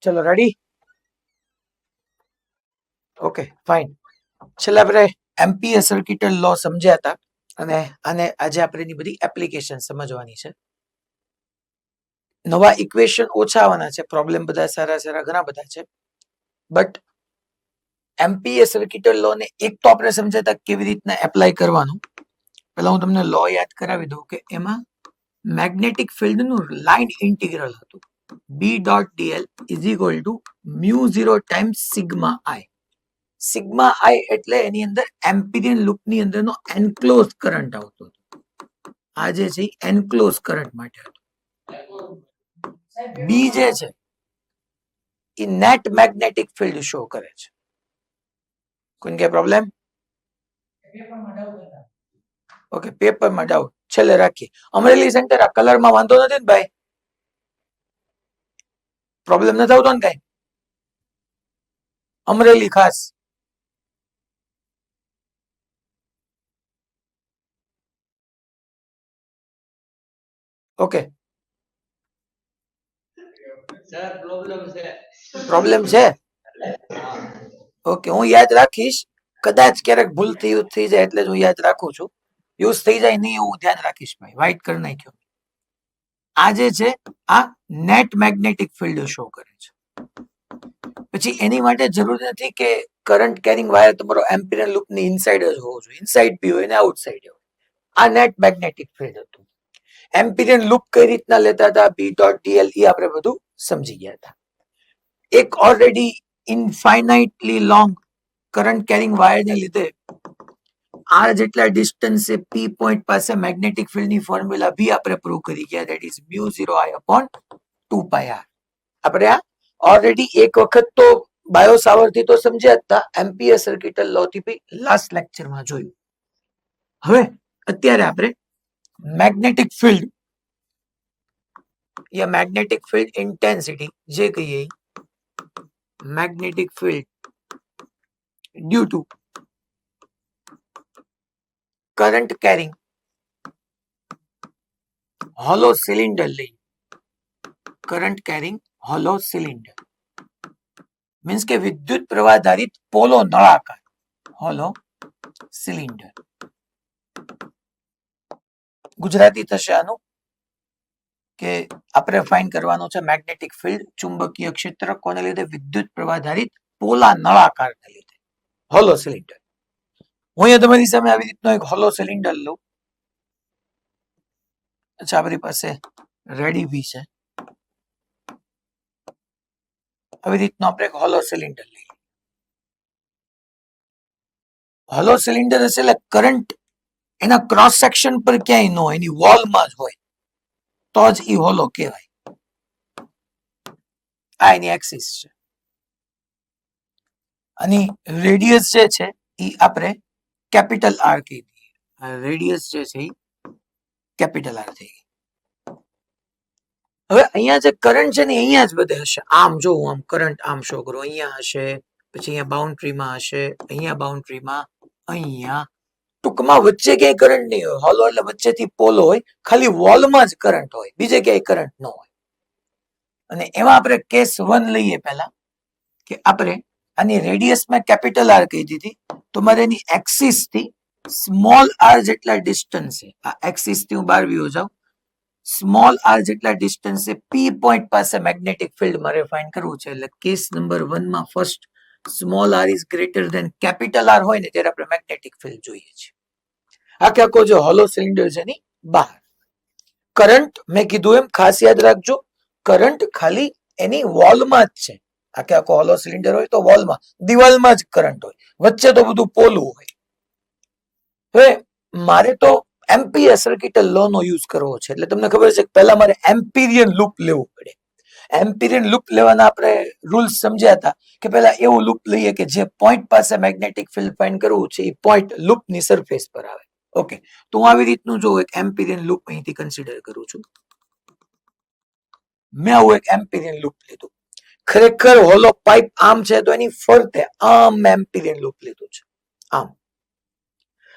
ચલો ready. Okay fine. છેલ્લે આપણે એમ્પીયર સર્કિટ લો સમજ્યા હતા અને આને આજે આપણે એની બધી એપ્લિકેશન સમજવાની છે. નવા ઇક્વેશન ઓછા આવવાના છે, પ્રોબ્લેમ બધા સારા સારા ઘણા બધા છે, બટ એમ્પીયર સર્કિટ લો ને એક તો આપણે સમજાતા કેવી રીતના એપ્લાય કરવાનું. પહેલા હું તમને લો યાદ કરાવી દઉં કે એમાં મેગ્નેટિક ફિલ્ડનું લાઇન ઇન્ટિગ્રલ હતું. B dot dl is equal to mu 0 times sigma I. Sigma આઈ એટલે એની અંદર એમ્પિરિયન લૂપની અંદરનો એન્ક્લોઝ કરંટ આવતો હતો. આ જે છે એન્ક્લોઝ કરંટ માટે હતો. બી જે છે એ નેટ મેગ્નેટિક ફિલ્ડ શો કરે છે. કોઈ કે પ્રોબ્લેમ? ઓકે, પેપરમાં ડાઉટ છેલ્લે રાખીએ. અમરેલી સેન્ટર આ કલરમાં વાંધો નથી ને ભાઈ? પ્રોબ્લેમ નથી આવતો ને કઈ? અમરેલી ખાસ ઓકે. સર પ્રોબ્લેમ છે. ઓકે, હું યાદ રાખીશ. કદાચ ક્યારેક ભૂલ થઈ જાય એટલે જ હું યાદ રાખું છું. યુઝ થઈ જાય નહીં એવું ધ્યાન રાખીશ ભાઈ. વ્હાઇટ કરી નાખ્યો. આ જે છે આ નેટ મેગ્નેટિક ફિલ્ડ શો કરે છે. પછી એની માટે જરૂરી નથી કે કરંટ કેરિંગ વાયર તમારો એમ્પિરિયન લૂપની ઇનસાઇડ જ હોવો જોઈએ. ઇનસાઇડ બી હોય ને આઉટસાઇડ હોય. આ નેટ મેગ્નેટિક ફિલ્ડ હતું. એમ્પિરિયન લૂપ કઈ રીતના લેતા હતા, બી ડોટ ડીએલ, એ આપણે બધું સમજી ગયા હતા. એક ઓલરેડી ઇનફાઇનાઇટલી લોંગ કરંટ કેરિંગ વાયરને લીધે આર જેટલા ડિસ્ટન્સે પી પોઈન્ટ પાસે મેગ્નેટિક ફિલ્ડની ફોર્મ્યુલા બી આપણે પ્રૂવ કરી ગયા. That is mu 0 I upon 2 pi r. આપણે આ ઓલરેડી એક વખત તો બાયો સાવરથી તો સમજ્યા હતા, એમ્પિયર સર્કિટ લો થી બી લાસ્ટ લેક્ચરમાં જોયું. હવે અત્યારે આપણે મેગ્નેટિક ફિલ્ડ या मैग्नेटिक फील्ड इंटेंसिटी जे कहिए magnetic field due to current carrying hollow cylinder ले current carrying hollow cylinder means के विद्युत प्रवाह धारित पोलो नळाकार होलो सिलिंडर. गुजराती थशे आनु કે આપણે ફાઇન્ડ કરવાનો છે મેગ્નેટિક ફિલ્ડ, ચુંબકીય ક્ષેત્ર કોને લીધે? વિદ્યુત પ્રવાહ ધારિત પોલા નળાકારને લીધે, હોલો સિલિન્ડર. હું અહીંયા તમારી સામે આવી રીતનો એક હોલો સિલિન્ડર લઉં. અચ્છા, આપણી પાસે રેડી બી છે. આવી રીતનો આપણે એક હોલો સિલિન્ડર લઈએ. હોલો સિલિન્ડર હશે એટલે કરંટ એના ક્રોસ સેક્શન પર ક્યાંય ન હોય, એની વોલમાં જ હોય તો જ ઈ હોલો કહેવાય. આ એની એક્સિસ છે અને રેડિયસ જે છે એ આપણે કેપિટલ આર કહી દઈએ. રેડિયસ જે છે એ કેપિટલ આર થઈ ગઈ. હવે અહીંયા જે કરંટ છે ને અહીંયા જ બધે હશે. આમ જો આમ કરંટ આમ શો કરો, અહીંયા હશે, પછી અહીંયા બાઉન્ડ્રીમાં હશે, અહીંયા બાઉન્ડ્રીમાં, અહીંયા ટૂંકમાં વચ્ચે ક્યાંય કરંટ નહીં હોય. હોલો એટલે વચ્ચેથી પોલો હોય, ખાલી વોલમાં જ કરંટ હોય, બીજે ક્યાંય કરંટ ન હોય. અને એમાં આપણે કેસ 1 લઈએ પહેલા કે આપણે આની રેડિયસમાં કેપિટલ આર કહી દીધી, તો મારે એની એક્સિસ થી સ્મોલ આર જેટલા ડિસ્ટન્સે, આ એક્સિસ થી હું બહાર વ્યો જાઉં, સ્મોલ આર જેટલા ડિસ્ટન્સે પી પોઈન્ટ પાસે મેગ્નેટિક ફિલ્ડ મારે ફાઇન્ડ કરવું છે. એટલે કેસ નંબર 1 માં first small R is greater than capital R હોય ને ત્યારે આપણે મેગ્નેટિક ફિલ્ડ જોઈએ છીએ. આખે આખો જે હોલો સિલિન્ડર છે એની બહાર કરંટ, મેં કીધું એમ ખાસ યાદ રાખજો, કરંટ ખાલી એની વોલમાં જ છે. આખે આખો હોલો સિલિન્ડર હોય તો વોલમાં, દિવાલમાં જ કરંટ હોય, વચ્ચે તો બધું પોલું હોય. હવે મારે તો એમ્પિયર સર્કિટ લો નો યુઝ કરવો છે, એટલે તમને ખબર છે કે પહેલા મારે એમ્પિરિયન લૂપ લેવું પડે. એમ્પિરિયન લૂપ લેવાના આપણે રૂલ્સ સમજ્યા હતા કે પહેલા એવું લૂપ લઈએ કે જે પોઈન્ટ પાસે મેગ્નેટિક ફિલ્ડ ફાઇન્ડ કરવું છે એ પોઈન્ટ લૂપની સરફેસ પર આવે. ઓકે, તો હું આવી રીતનું જો એક એમ્પિરિયન લૂપ અહીંથી કન્સિડર કરું છું. મેં આવું એક એમ્પિરિયન લૂપ લીધું. ખરેખર હોલો પાઇપ આમ છે તો એની ફરતે આમ એમ્પિરિયન લૂપ લીધું છે, આમ.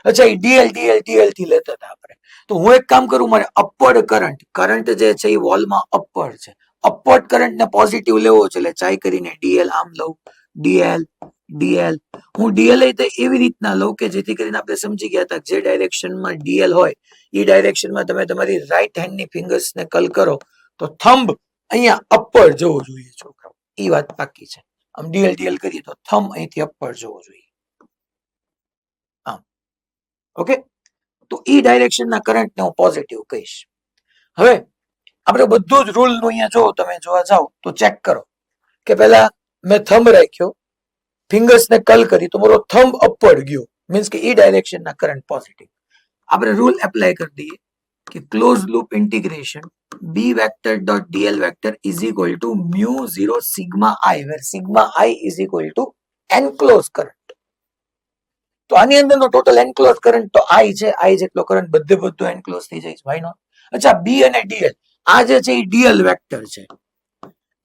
અચ્છા, એ ડીએલ ડીએલ ડીએલ થી લેતા હતા આપણે. તો હું એક કામ કરું, મારે અપવર્ડ કરંટ જે છે એ વોલમાં અપવર્ડ છે, અપવર્ડ કરંટ ને પોઝિટિવ લેવો છે એટલે ચાઈ કરીને ડીએલ આમ લઉં, ડીએલ ડીએલ. હું ડીએલ એવી રીતના લઉં કે જેથી કરીને આપણે સમજી ગયા હતા જે ડાયરેક્શનમાં ડીએલ હોય એ ડાયરેક્શનમાં તમે તમારી રાઈટ હેન્ડની ફિંગર્સને કલ કરો તો થંબ અહીંયા અપવર્ડ જવો જોઈએ છોકરાઓ, એ વાત પાકી છે. આમ ડીએલ ડીએલ કરીએ તો થંબ અહીંથી અપવર્ડ જવો જોઈએ આમ. ઓકે, તો ઈ ડાયરેક્શનના કરંટને હું પોઝિટિવ કહીશ. હવે આપણે બધું જ રૂલ નું અહીંયા જો તમે જોવા જાઓ તો ચેક કરો કે પહેલા મેં થંબ રાખ્યો, ફિંગર્સ ને કલ કરી તો મારો થંબ અપવર્ડ ગયો, મીન્સ કે ઈ ડાયરેક્શનના કરંટ પોઝિટિવ. આપણે રૂલ એપ્લાય કરી દઈએ કે close loop integration b vector dot dl vector is equal to mu 0 sigma i, where sigma i is equal to enclose current. તો આની અંદરનો ટોટલ એનક્લોઝ કરંટ તો i છે, i જેટલો કરંટ બધું એનક્લોઝ થઈ જાય, વાય નોટ. અચ્છા, b અને dl આ જે છે એ dl વેક્ટર છે.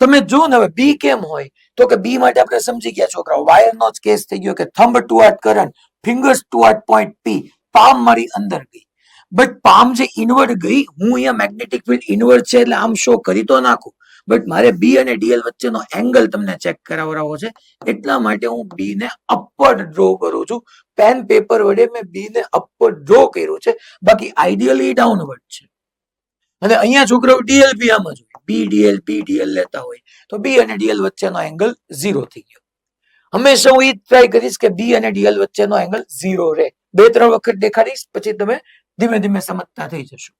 તમે જો ને હવે b કેમ હોય તો કે b માટે આપણે સમજી ગયા છોકરાઓ, વાયરનો જ કેસ થઈ ગયો કે thumb toward current, fingers toward point p, palm મારી અંદર ગઈ. બટ પામ જે ઇનવર્ડ ગઈ, હું અહીંયા મેગ્નેટિક ફિલ્ડ ઇનવર્ડ છે એટલે આમ શો કરી તો નાખું, બટ મારે b અને dl વચ્ચેનો એંગલ તમને ચેક કરાવરાવો છે એટલા માટે હું b ને અપવર્ડ ડ્રો કરું છું. પેન પેપર વડે મેં b ને અપવર્ડ ડ્રો કર્યું છે, બાકી આઈડિયલી ડાઉનવર્ડ છે. અને અહીંયા છોકરાઓ ડીએલ બી આમ જ હોય, બી ડીએલ લેતા હોય તો બી અને ડીએલ વચ્ચેનો એંગલ 0 થઈ ગયો. હંમેશા હું એ ટ્રાય કરીશ કે બી અને ડીએલ વચ્ચેનો એંગલ 0 રહે. 2-3 વખત દેખાડીશ પછી તમે ધીમે ધીમે સમજતા થઈ જશો.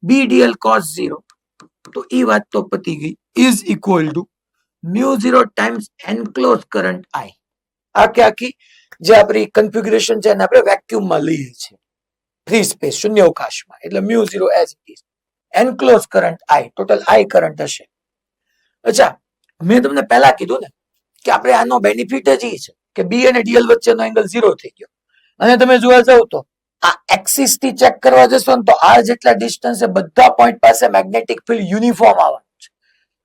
બી ડીએલ કોસ 0 તો એ વાત તો પતી ગઈ, is equal to mu 0 times enclose current I. આખી જે આપણી કન્ફિગ્યુરેશન છે એને આપણે વેક્યુમમાં લઈએ છીએ, ફ્રી સ્પેસ શૂન્યાવકાશમાં, એટલે mu 0 as it is enclose current I, total I current હશે. અચ્છા, મેં તમને પહેલા કીધું ને કે આપણે આનો બેનિફિટ જ એ છે કે બી અને ડીએલ વચ્ચેનો એંગલ 0 થઈ ગયો. અને તમે જોવા જાવ તો આ એક્સિસ થી ચેક કરવા જશો ને તો આ જેટલા ડિસ્ટન્સ બધા પોઈન્ટ પાસે મેગ્નેટિક ફિલ્ડ યુનિફોર્મ આવવાનું છે,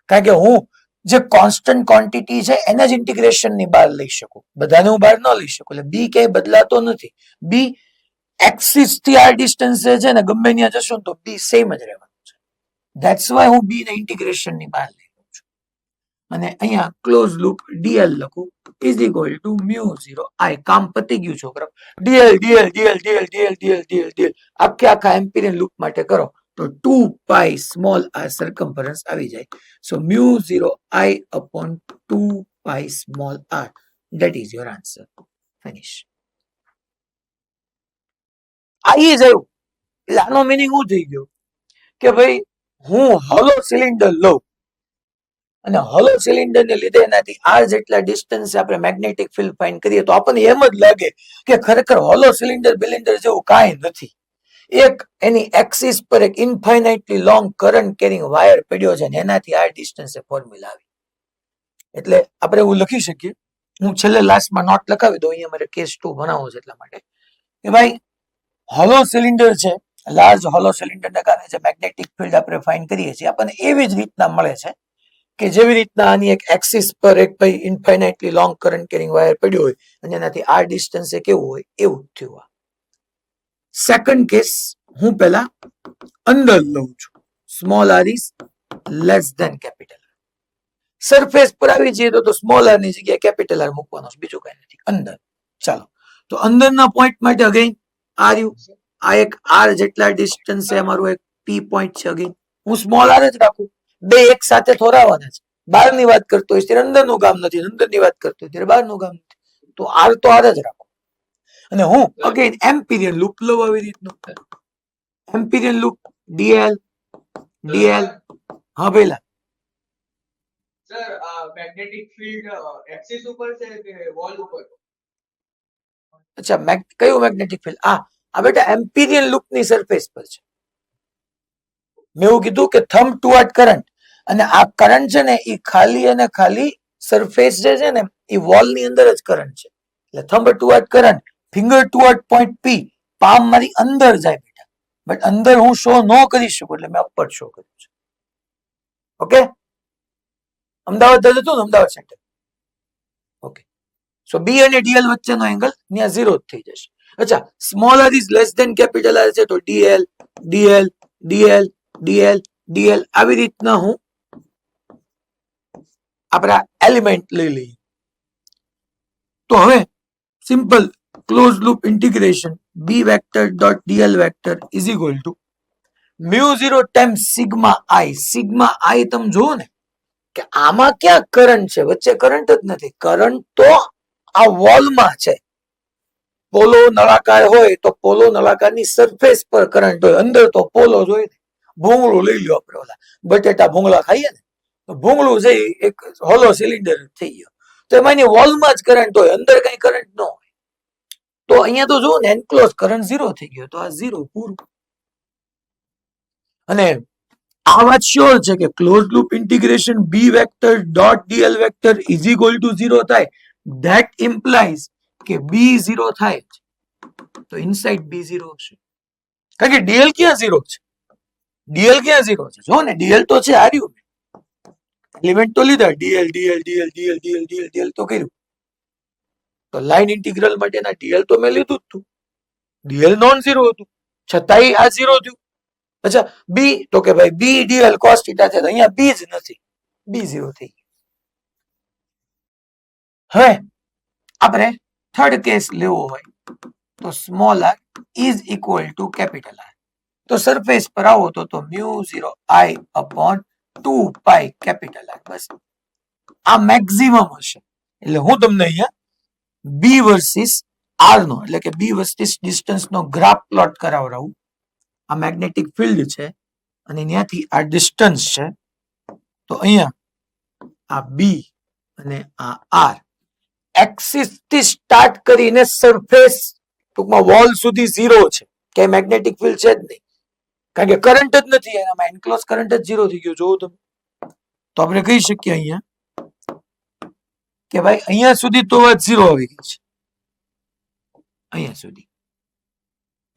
કારણ કે હું જે કોન્સ્ટન્ટ ક્વોન્ટિટી છે એને જ ઇન્ટિગ્રેશન ની બહાર લઈ શકું, બધાને હું બહાર ન લઈ શકું. એટલે બી ક્યાંય બદલાતો નથી. બી એક્સિસ થી આ ડિસ્ટન્સ છે ને ગમે ત્યાં જશો તો બી સેમ જ રહેવાનું છે. ધેટ્સ વાય હું બી ને ઇન્ટિગ્રેશન ની બહાર લઈ લઉં છું અને અહીંયા ક્લોઝ લૂપ ડીએલ લખું ઇઝ ઇક્વલ ટુ મ્યુ 0 આઈ. કામ પતી ગયું છોકરા. DL DL DL DL DL DL DL DL આખા એમ્પિરિયન લૂપ માટે કરો તો 2 પાઈ સ્મોલ આર સર્કમ્ફરન્સ આવી જાય. So mu 0 I upon 2 pi small R, that is your answer. Finish. આવી જ આવ્યું એટલે આનો મિનિંગ શું થઈ ગયો કે ભાઈ હું હોલો સિલિન્ડર લઉં અને હોલો સિલિન્ડર ને લીધે એનાથી આર જેટલા ડિસ્ટન્સ આપણે મેગ્નેટિક ફિલ્ડ ફાઇન્ડ કરીએ તો આપણને એમ જ લાગે કે ખરેખર હોલો સિલિન્ડર બિલિન્ડર જેવું કાંઈ નથી. એક એની એક્સિસ પર એક ઇન્ફાઇનાઇટલી લોંગ કરંટ કેરિંગ વાયર પડ્યો છે અને એનાથી આર ડિસ્ટન્સ ફોર્મ્યુલા આવી. એટલે આપણે એવું લખી શકીએ, હું છેલ્લે લાસ્ટમાં નોટ લખાવી દઉં, અહીંયા મારે કેસ 2 ભણાવવો છે એટલા માટે કે ભાઈ હોલો સિલિન્ડર છે, લાર્જ હોલો સિલિન્ડરને કારણે જે મેગ્નેટિક ફિલ્ડ આપણે ફાઇન્ડ કરીએ છીએ આપણને એવી જ રીતના મળે છે કે જેવી રીતના આની એક એક્સિસ પર એક ભાઈ ઇન્ફાઇનાઇટલી લોંગ કરંટ કેરિંગ વાયર પડ્યો હોય અને એનાથી આર ડિસ્ટન્સ કેવું હોય એવું જ થયું. સેકન્ડ કેસ હું પહેલા અંદર લઉં છું, small R is less than capital R. Surface પર આવી જઈએ તો સ્મોલ આર ની જગ્યાએ કેપિટલ આર મૂકવાનો છે, બીજું કઈ નથી. અંદર ચાલો તો અંદરના પોઈન્ટ માટે અગેન આર યુ, આ એક આર જેટલા ડિસ્ટન્સ છે અમારું એક પી પોઈન્ટ છે. અગેન હું સ્મોલ આર જ રાખું, બે એક સાથે થોરાવાના છે. બહાર ની વાત કરતો હોય ત્યારે અંદર નું કામ નથી, અંદર ની વાત કરતો હોય ત્યારે બહાર નું કામ નથી, તો આર જ રાખો. અને હું અગેન એમ્પિરિયન લૂપ લઉં આવી રીતનું, એમ્પિરિયન લૂપ ડીએલ ડીએલ. હા પેલા સર મેગ્નેટિક ફિલ્ડ એક્સિસ ઉપર છે કે વોલ ઉપર? અચ્છા, કયું મેગ્નેટિક ફિલ્ડ? આ બેટા એમ્પિરિયન લૂપ ની સરફેસ પર છે. મેં એવું કીધું કે થંબ ટુવર્ડ કરંટ, અને આ કરંટ છે ને એ ખાલી અને ખાલી સરફેસ જે છે ને એ વોલ ની અંદર જ કરંટ છે. એટલે thumb toward current, finger toward point P, palm મારી અંદર જાય બેટા, બટ અંદર હું શો ન કરી શકું એટલે મેં અપર શો કર્યું છે. ઓકે, અમદાવાદ હતું ને, અમદાવાદ સેન્ટર. ઓકે, સો બી અને ડીએલ વચ્ચેનો એંગલ ત્યાં 0 જ થઈ જશે. અચ્છા, small R is less than capital R છે તો DL DL DL DL DL આવી રીતના હું આપણે એલિમેન્ટ લઈ લઈએ. તો હવે simple close loop integration b vector dot dl vector is equal to μ0 times sigma i. Sigma i તમે જુઓ ને કે આમાં ક્યાં કરંટ છે, વચ્ચે કરંટ જ નથી. કરંટ તો આ વોલમાં છે. પોલો નળાકાર હોય તો પોલો નળાકારની સરફેસ પર કરંટ હોય, અંદર તો પોલો જ હોય ને. ભૂંગળું લઈ લો આપણે, ઓલા બટેટા ભૂંગળા ખાઈએ ને, તો ભૂંગળું છે એક હોલો સિલિન્ડર થઈ ગયો, તો એમાં એની વોલમાં જ કરંટ હોય, અંદર કઈ કરંટ ન હોય. તો અહીંયા તો જુઓ ને એનક્લોઝ કરંટ 0 થઈ ગયો, તો આ 0 પૂરું. અને આ વાત શ્યોર છે કે close loop integration b vector dot dl vector is equal to 0 થાય. ધેટ ઇમ્પ્લાઇઝ કે b 0 થાય છે, તો ઇનસાઇડ b 0 હશે. કારણ કે dl ક્યાં 0 છે, dl ક્યાં 0 છે? જો ને dl તો છે, હાર્યું એલિમેન્ટ તો લીધા, dl dl dl dl dl dl dl તો કર્યું. તો લાઈન ઇન્ટિગ્રલ માટેના dl તો મેં લીધું જ હતું, dl નોન ઝીરો હતું, છતાંય આ 0 થયું. અચ્છા b, તો કે ભાઈ b dl cos θ છે, તો અહીંયા b જ નથી, b 0 થઈ ગયું. હવે આપણે થર્ડ કેસ લેવો હોય તો small r is equal two capital R. તો સરફેસ પર આવો તો μ0 i upon 2 pi capital R. બસ આ મેક્સિમમ હશે. એટલે હું તમને અહીંયા b વર્સિસ r નો, એટલે કે b વર્સિસ ડિસ્ટન્સ નો ગ્રાફ પ્લોટ કરાવડાવું. આ મેગ્નેટિક ફિલ્ડ છે અને ત્યાંથી આ ડિસ્ટન્સ છે. તો અહીંયા આ b અને આ r એક્સિસ થી સ્ટાર્ટ કરીને સરફેસ ટૂંકમાં વોલ સુધી 0 છે, કે મેગ્નેટિક ફિલ્ડ છે જ નહીં, કારણ કે કરંટ જ નથી, એનામાં એન્ક્લોઝ કરંટ જ 0 થઈ ગયો. જોવો તમે, તો આપણે કહી શકીએ અહીંયા કે ભાઈ અહીંયા સુધી તો વાત 0 આવી ગઈ છે, અહીંયા સુધી.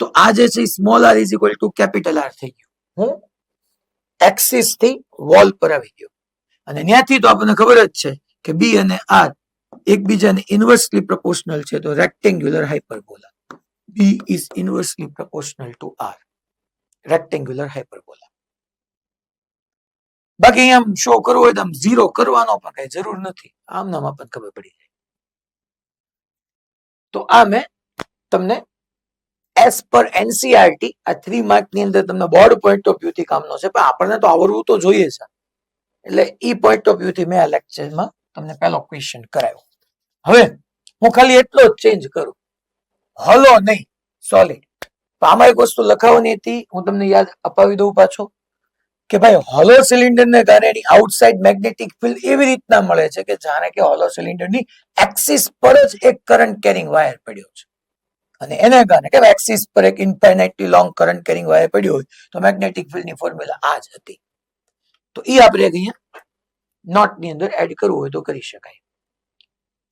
તો આ જે છે small r is equal two capital R થઈ ગયું. હું એક્સિસ થી વોલ પર આવી ગયો, અને ત્યાંથી તો આપણને ખબર જ છે કે b અને r એકબીજાને ઇન્વર્સલી પ્રોપોર્શનલ છે, તો rectangular hyperbola. b is inversely proportional to r, rectangular hyperbola. બાકી અહીંયા શો કરવો હોય તો આમ 0 કરવાનો પણ કઈ જરૂર નથી, આમ નામ આપણને ખબર પડી જાય. તો આ મેં તમને એસ પર એનસીઆરટી આ 3 માર્ક ની અંદર તમને બોર્ડ પોઈન્ટ ઓફ વ્યૂ થી કામનો છે, પણ આપણને તો આવડવું તો જોઈએ છે. એટલે ઈ પોઈન્ટ ઓફ વ્યૂ થી મેં આ લેક્ચરમાં તમને પહેલો ક્વેશ્ચન કરાયો. હવે હું ખાલી એટલો જ ચેન્જ કરું, હોલો નહીં સોલિડ. તો આમાં એક વસ્તુ લખાવવાની હતી, હું તમને યાદ અપાવી દઉં પાછો, કે ભાઈ હોલો સિલિન્ડર ને કારણે એની આઉટસાઇડ મેગ્નેટિક ફિલ્ડ એવી રીતના મળે છે કે જાણે કે હોલો સિલિન્ડર ની એક્સિસ પર જ એક કરંટ કેરિંગ વાયર પડ્યો છે, અને એને કારણે કે એક્સિસ પર એક ઇન્ફાઇનાઇટલી લોંગ કરંટ કેરિંગ વાયર પડ્યો હોય તો મેગ્નેટિક ફિલ્ડ ની ફોર્મ્યુલા આ જ હતી. તો એ આપણે અહીંયા નોટ ની અંદર એડ કરવું હોય તો કરી શકાય.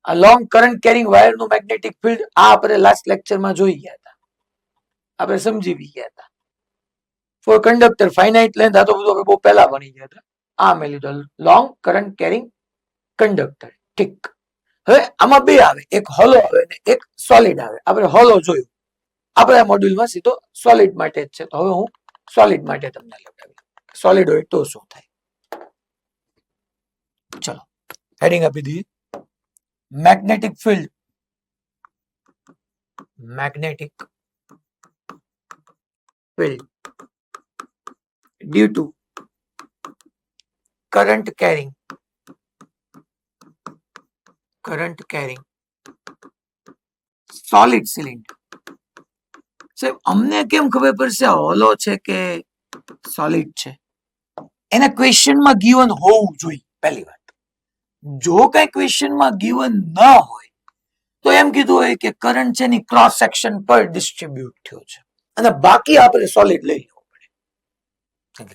આ લોંગ કરંટ કેરિંગ વાયર નું મેગ્નેટિક ફિલ્ડ આ આપણે લાસ્ટ લેક્ચરમાં જોઈ ગયા હતા, આપણે સમજી ગયા હતા. ફોર કંડક્ટર ફાઇનાઇટ લેન્થ, આ તો બધું આપણે બહુ પહેલા ભણી ગયા હતા. આ મેં લીધો લોંગ કરંટ કેરિંગ કંડક્ટર. ઠીક, હવે આમાં બે આવે, એક હોલો આવે ને એક સોલિડ આવે. આપણે હોલો જોયું, આપણે આ મોડ્યુલમાં સીધો સોલિડ માટે જ છે, તો હવે હું સોલિડ માટે તમને લગાવી, સોલિડ હોય તો શું થાય. ચલો હેડિંગ આપી દઈએ, magnetic field, magnetic field due to current carrying solid cylinder. સાહેબ અમને કેમ ખબર પડશે હોલો છે કે સોલિડ છે? એના ક્વેશ્ચનમાં ગિવન હોવું જોઈએ. પહેલી વાત, જો કઈ ક્વેશ્ચનમાં ગિવન ન હોય તો એમ કીધું હોય કે કરંટ છે ની ક્રોસ સેક્શન પર ડિસ્ટ્રીબ્યુટ થયો છે, અને બાકી આપણે સોલિડ લઈ લેવું પડે.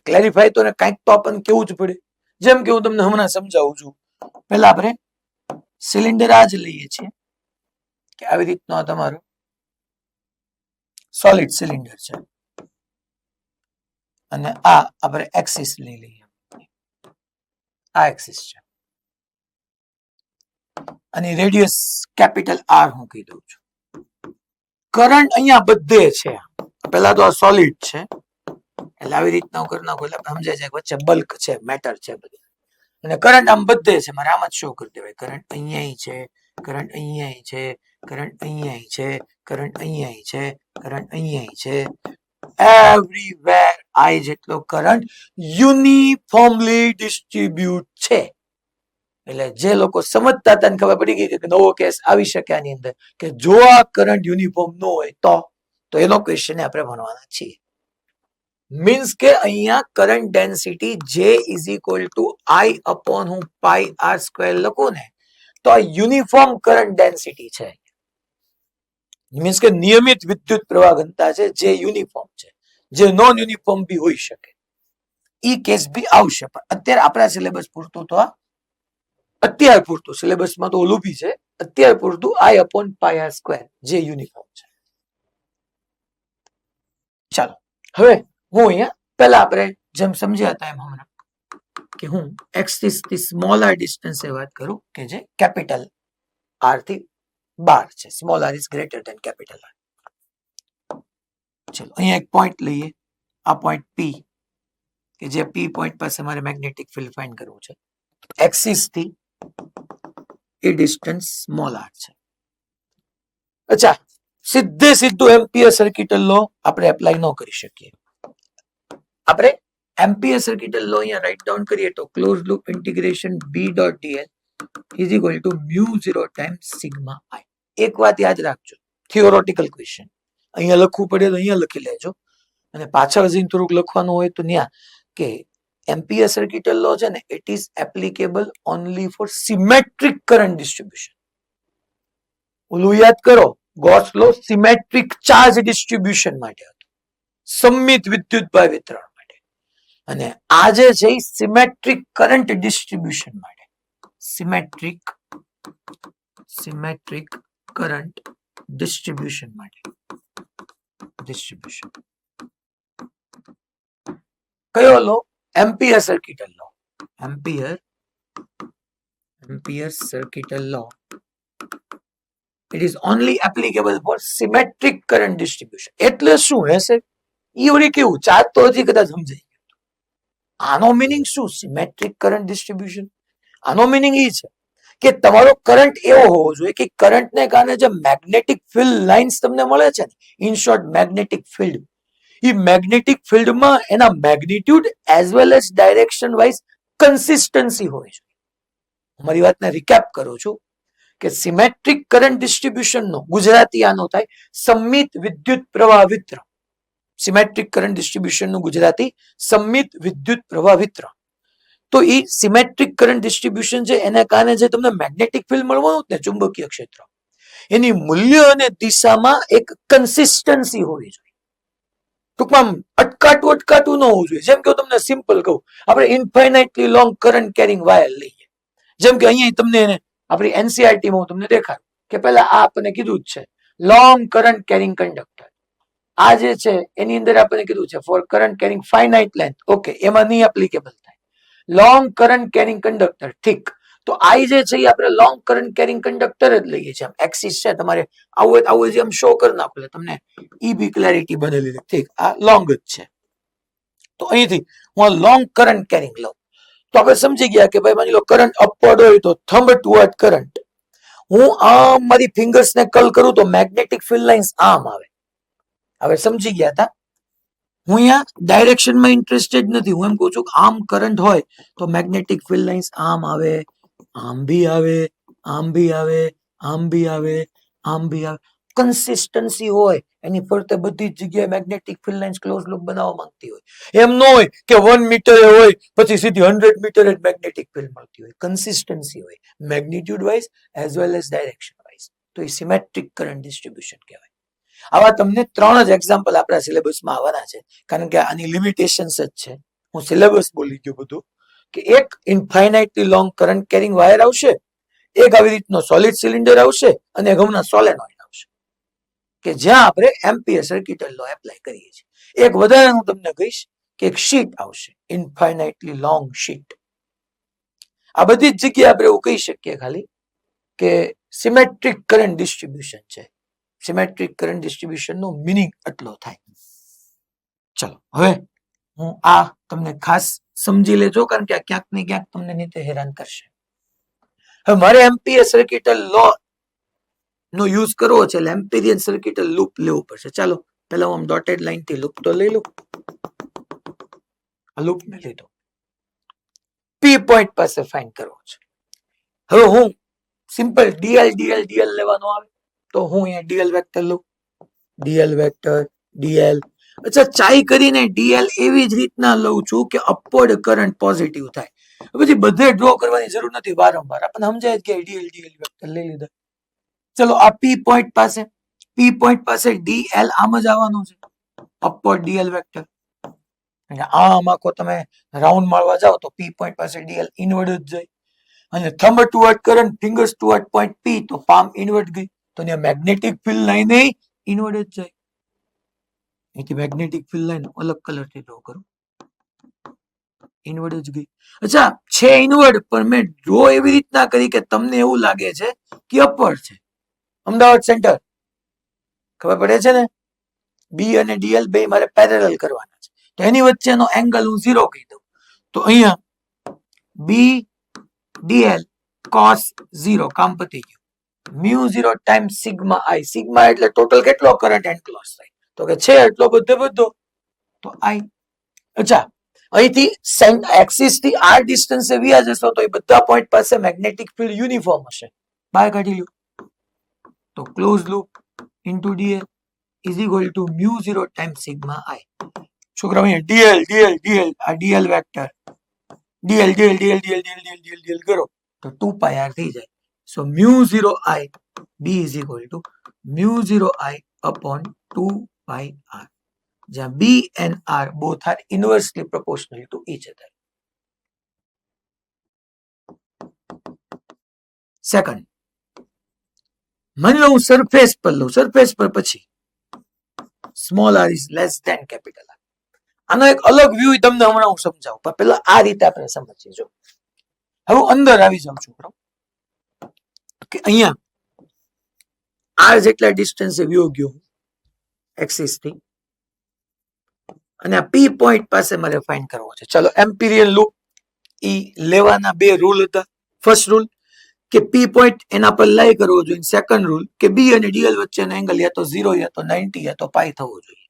ક્લેરિફાય તો કંઈક તો આપણને કેવું જ પડે. જેમ કે હું તમને હમણાં સમજાવું છું. પહેલા આપણે સિલિન્ડર આ જ લઈએ છીએ કે આવી રીતનો આ તમારો સોલિડ સિલિન્ડર છે, અને આ આપણે એક્સિસ લઈ લઈએ, આ એક્સિસ છે, અને રેડિયસ કેપિટલ R હું કહી દઉં છું. કરંટ અહીંયા બધે છે. પહેલા તો આ સોલિડ છે, એટલે આવી રીતના કરી નાખો એટલે સમજાય જાય વચ્ચે બલ્ક છે, મેટર છે બધું. અને કરંટ આમ બધે છે, મારે આમ જ શો કરી દેવાય. કરંટ અહીંયા છે, કરંટ અહીંયા છે, કરંટ અહીંયા છે, કરંટ અહીંયા છે, કરંટ અહીંયા છે. એવરીવેર આઈ જેટલો કરંટ યુનિફોર્મલી ડિસ્ટ્રીબ્યુટ છે. એટલે જે લોકો સમજતા હતા ખબર પડી ગઈ કે નવો કેસ આવી શકે આની અંદર, કે જો આ કરંટ યુનિફોર્મ ન હોય તો એનો ક્વેશ્ચન આપણે ભણવાના છીએ. મીન્સ કે અહીંયા current density J is equal two I upon હું પાઈ આર સ્ક્વેર લખું ને, તો આ યુનિફોર્મ કરંટ ડેન્સિટી છે. મીન્સ કે નિયમિત વિદ્યુત પ્રવાહ ઘનતા છે જે યુનિફોર્મ છે, જે નોન યુનિફોર્મ બી હોઈ શકે. ઈ કેસ બી આવશે, પણ અત્યારે આપણા સિલેબસ પૂરતું તો અત્યાર પૂરતું સિલેબસમાં તો ઓલું બી છે, અત્યાર પૂરતું I upon pi R square જે યુનિફોર્મ છે. ચાલો હવે હું અહીંયા પહેલા આપણે જેમ સમજ્યા હતા એમ હમણાં કે હું એક્સિસ થી સ્મોલ આર ડિસ્ટન્સે વાત કરું કે જે કેપિટલ આર થી બાર છે. Small R is greater than capital R. ચલો અહીંયા એક પોઈન્ટ લઈએ, આ પોઈન્ટ પી, કે જે પી પોઈન્ટ પાસે મારે મેગ્નેટિક ફિલ્ડ ફાઇન્ડ કરવું છે. એક્સિસ થી એ ડિસ્ટન્સ સ્મોલ આર છે. અચ્છા, સીધું એમ્પિયર સર્કિટલ લો આપણે એપ્લાય ન કરી શકીએ. આપણે એમ્પિયર સર્કિટલ લો અહીંયા રાઇટ ડાઉન કરીએ તો close loop integration B dot DL is equal to mu 0 times sigma I. એક વાત યાદ રાખજો, થિયોરોટિકલ ક્વેશ્ચન અહીંયા લખવું પડે તો અહીંયા લખી લેજો, અને પાછળ જઈને થોડુંક લખવાનું હોય તો ત્યાં કે એમ્પિયર સર્કિટલ લો છે ને, it is applicable only for symmetric current distribution. ઓલું યાદ કરો, Gauss law symmetric charge distribution માટે હતો, સમમિત વિદ્યુતભાર વિતરણ માટે. અને આ જે છે એ સિમેટ્રિક કરંટ ડિસ્ટ્રીબ્યુશન માટે, સિમેટ્રિક કરંટ ડિસ્ટ્રીબ્યુશન માટે. ડિસ્ટ્રીબ્યુશન કયો law? Ampere circuital law. Ampere circuital law, it is only applicable for symmetric current distribution. એટલે શું હશે ઈ વળી કેવું ચાર્જ તો હજી કદાચ સમજાય. આનો મીનિંગ શું? સિમેટ્રિક કરંટ ડિસ્ટ્રીબ્યુશન, આનો મીનિંગ એ છે કે તમારો કરંટ એવો હોવો જોઈએ કે કરંટને કારણે જે મેગ્નેટિક ફિલ્ડ લાઇન્સ તમને મળે છે ને, in short magnetic field, A magnetic ફિલ્ડમાં એના magnitude as well as direction wise consistency હોય છે. મારી વાતને રિકેપ કરું છું કે સિમેટ્રિક કરંટ ડિસ્ટ્રીબ્યુશન નો ગુજરાતી આનો થાય સમમિત વિદ્યુત પ્રવાહ વિતરણ. સિમેટ્રિક કરંટ ડિસ્ટ્રીબ્યુશન નું ગુજરાતી સમમિત વિદ્યુત પ્રવાહ વિતરણ. તો એ સિમેટ્રિક કરંટ ડિસ્ટ્રીબ્યુશન છે એના કારણે જે તમને મેગ્નેટિક ફિલ્ડ મળવાનું ને, ચુંબકીય ક્ષેત્ર, એની મૂલ્ય અને દિશામાં એક કન્સિસ્ટન્સી હોવી જોઈએ. ટૂંકમાં અટકાટું ન હોવું જોઈએ. જેમ કે તમને સિમ્પલ કહું, આપણે ઇન્ફાઇનાઇટલી લોંગ કરંટ કેરિંગ વાયર લઈએ, જેમ કે અહીંયા તમને આપણી એનસીઆરટી માં હું તમને દેખાડું કે પહેલા આ આપણને કીધું જ છે લોંગ કરંટ કેરિંગ કંડક્ટર. આ જે છે એની અંદર આપણને કીધું છે for current carrying finite length, okay, એમાં નહીં એપ્લિકેબલ થાય. લોંગ કરંટ કેરિંગ કંડક્ટર, ઠીક. તો આઈ જે છે એ આપણે લોંગ કરંટ કેરિંગ કંડક્ટર જ લઈએ છીએ. એક્સિસ છે તમારે આવું જે આમ શો કરી નાખો તમને ઈ બી ક્લેરિટી બનેલી, ઠીક, આ લોંગ જ છે. તો અહીંથી હું લોંગ કરંટ કેરિંગ લઉં તો આપણે સમજી ગયા કે ભાઈ માની લો કરંટ અપવર્ડ હોય તો થંબ ટુવર્ડ કરંટ. હું આમ મારી ફિંગર્સ ને કલ કરું તો મેગ્નેટિક ફિલ્ડ લાઇન્સ આમ આવે. હવે સમજી ગયા હતા. હું અહીંયા ડાયરેક્શનમાં ઇન્ટરેસ્ટેડ નથી. હું એમ કહું છું કે આમ કરંટ હોય તો મેગ્નેટિક ફિલ્ડ લાઇન્સ આમ આવે, આમ બી આવે, આમ બી આવે, આમ બી આવે, આમ બી આવે. કન્સિસ્ટન્સી હોય એની ફરતે બધી જ જગ્યાએ magnetic field lines close loop બનાવવા માંગતી હોય. એમ ન હોય કે 1 મીટરે હોય પછી સીધી 100 મીટરે જ મેગ્નેટિક ફિલ્ડ મળતી હોય. કન્સિસ્ટન્સી હોય magnitude wise as well as direction wise. તો એ સિમેટ્રિક કરંટ ડિસ્ટ્રીબ્યુશન કહેવાય. આવા તમને 3 જ એક્ઝામ્પલ આપણા સિલેબસમાં આવવાના છે, કારણ કે આની લિમિટેશન્સ જ છે. હું સિલેબસ બોલી ગયો બધું કે એક ઇન્ફાઇનાઇટલી લોંગ કરંટ કેરિંગ વાયર આવશે, એક આવી રીતનો સોલિડ સિલિન્ડર આવશે, અને એક હમણાં સોલેનોઇડ આવશે કે જ્યાં આપણે એમ્પિયર સર્કિટલ લો એપ્લાય કરીએ છીએ. એક વધારે હું તમને કહીશ કે એક શીટ આવશે, ઇન્ફાઇનાઇટલી લોંગ શીટ. આ બધી જ જગ્યાએ આપણે એવું કહી શકીએ ખાલી કે સિમેટ્રિક કરંટ ડિસ્ટ્રીબ્યુશન છે. Symmetric current distribution no meaning એટલો થાય. ચલો હવે હું આ તમને ખાસ સમજી લેજો, કારણ કે આ ક્યાંક ને ક્યાંક તમને નીચે હેરાન કરશે. હવે મારે એમ્પિયર સર્કિટલ લો નો યુઝ કરવો છે, એટલે એમ્પિરિયન સર્કિટલ લૂપ લેવું પડશે. ચાલો પહેલા હું ડોટેડ લાઈન થી લૂપ તો લઈ લઉં. આ લૂપ ને લીધો, પી પોઈન્ટ પાસે ફાઇન્ડ કરવો છે. હવે હું સિમ્પલ ડીએલ ડીએલ ડીએલ લેવાનો આવે તો હું અહીંયા ડીએલ વેક્ટર લઉં, ડીએલ વેક્ટર ડીએલ. અચ્છા, ચાઈ કરીને ડીએલ એવી જ રીતના લઉં છું કે અપવર્ડ કરંટ પોઝિટિવ થાય. પછી બધે ડ્રો કરવાની જરૂર નથી, વારંવાર આપણને સમજાય કે ડીએલ ડીએલ વેક્ટર લઈ લીધા. ચલો આ પી પોઈન્ટ પાસે ડીએલ આમ જ આવવાનું છે, અપવર્ડ ડીએલ વેક્ટર. આમ આખો તમે રાઉન્ડ મારવા જાઓ તો પી પોઈન્ટ પાસે ડીએલ ઇનવર્ડ જ જાય, અને thumb toward current, fingers toward point P, તો પામ ઇનવર્ડ ગઈ, તો ત્યાં મેગ્નેટિક ફિલ્ડ લાઈન ઇનવર્ડ જ જાય. અહીંથી મેગ્નેટિક ફિલ્ડ લાઈન અલગ કલરથી ડ્રો કરું, ઇનવર્ડ જ ગઈ. અચ્છા, છે ઇનવર્ડ, પણ મેં ડ્રો એવી રીતના કરી કે તમને એવું લાગે છે કે અપવર્ડ છે. અમદાવાદ સેન્ટર ખબર પડે છે ને, બી અને ડીએલ બે મારે પેરેલલ કરવાના છે, તો એની વચ્ચેનો એંગલ હું 0 કહી દઉં. તો અહીંયા બી ડીએલ cos 0, કામ પતી ગયું. મ્યુ 0 ટાઈમ્સ સિગ્મા આઈ. સિગ્મા એટલે ટોટલ કેટલો કરંટ એન્ક્લોઝ થાય, તો કે છે એટલો બધો, તો આઈ. અચ્છા, અહીંથી એક્સિસ થી આર ડિસ્ટન્સે વ્યા જશો તો એ બધા પોઈન્ટ પાસે મેગ્નેટિક ફિલ્ડ યુનિફોર્મ હશે, બહાર કાઢી લ્યો. તો close loop into DL is equal to mu 0 times sigma I. છોકરાઓ અહીંયા ડીએલ ડીએલ ડીએલ, આ DL vector DL DL DL DL DL DL DL DL કરો તો 2 પાઈ આર થઈ જાય. So mu 0 I B is equal to mu 0 I upon 2 pi R, જ્યાં B and R both are inversely proportional to each other. Second, માની લો હું surface પર લઉં, સરફેસ પર પછી small R is less than capital R. આનો એક અલગ વ્યૂ તમને હમણાં હું સમજાવું, પણ પેલા આ રીતે આપણે સમજીએ. જો હવે અંદર આવી જાઉં છું કે અહીંયા આર જેટલા ડિસ્ટન્સે વ્યૂ ગયો એક્સિસ થી, અને આ પી પોઈન્ટ પાસે મારે ફાઇન્ડ કરવો છે. ચલો એમ્પિરિયલ લૂપ ઈ લેવાના બે રૂલ હતા. ફર્સ્ટ રૂલ કે પી પોઈન્ટ એના પર લાઈ કરવો જોઈએ. સેકન્ડ રૂલ કે બી અને ડીએલ વચ્ચેનો એંગલ યા તો 0 યા તો 90 યા તો પાઈ થવો જોઈએ.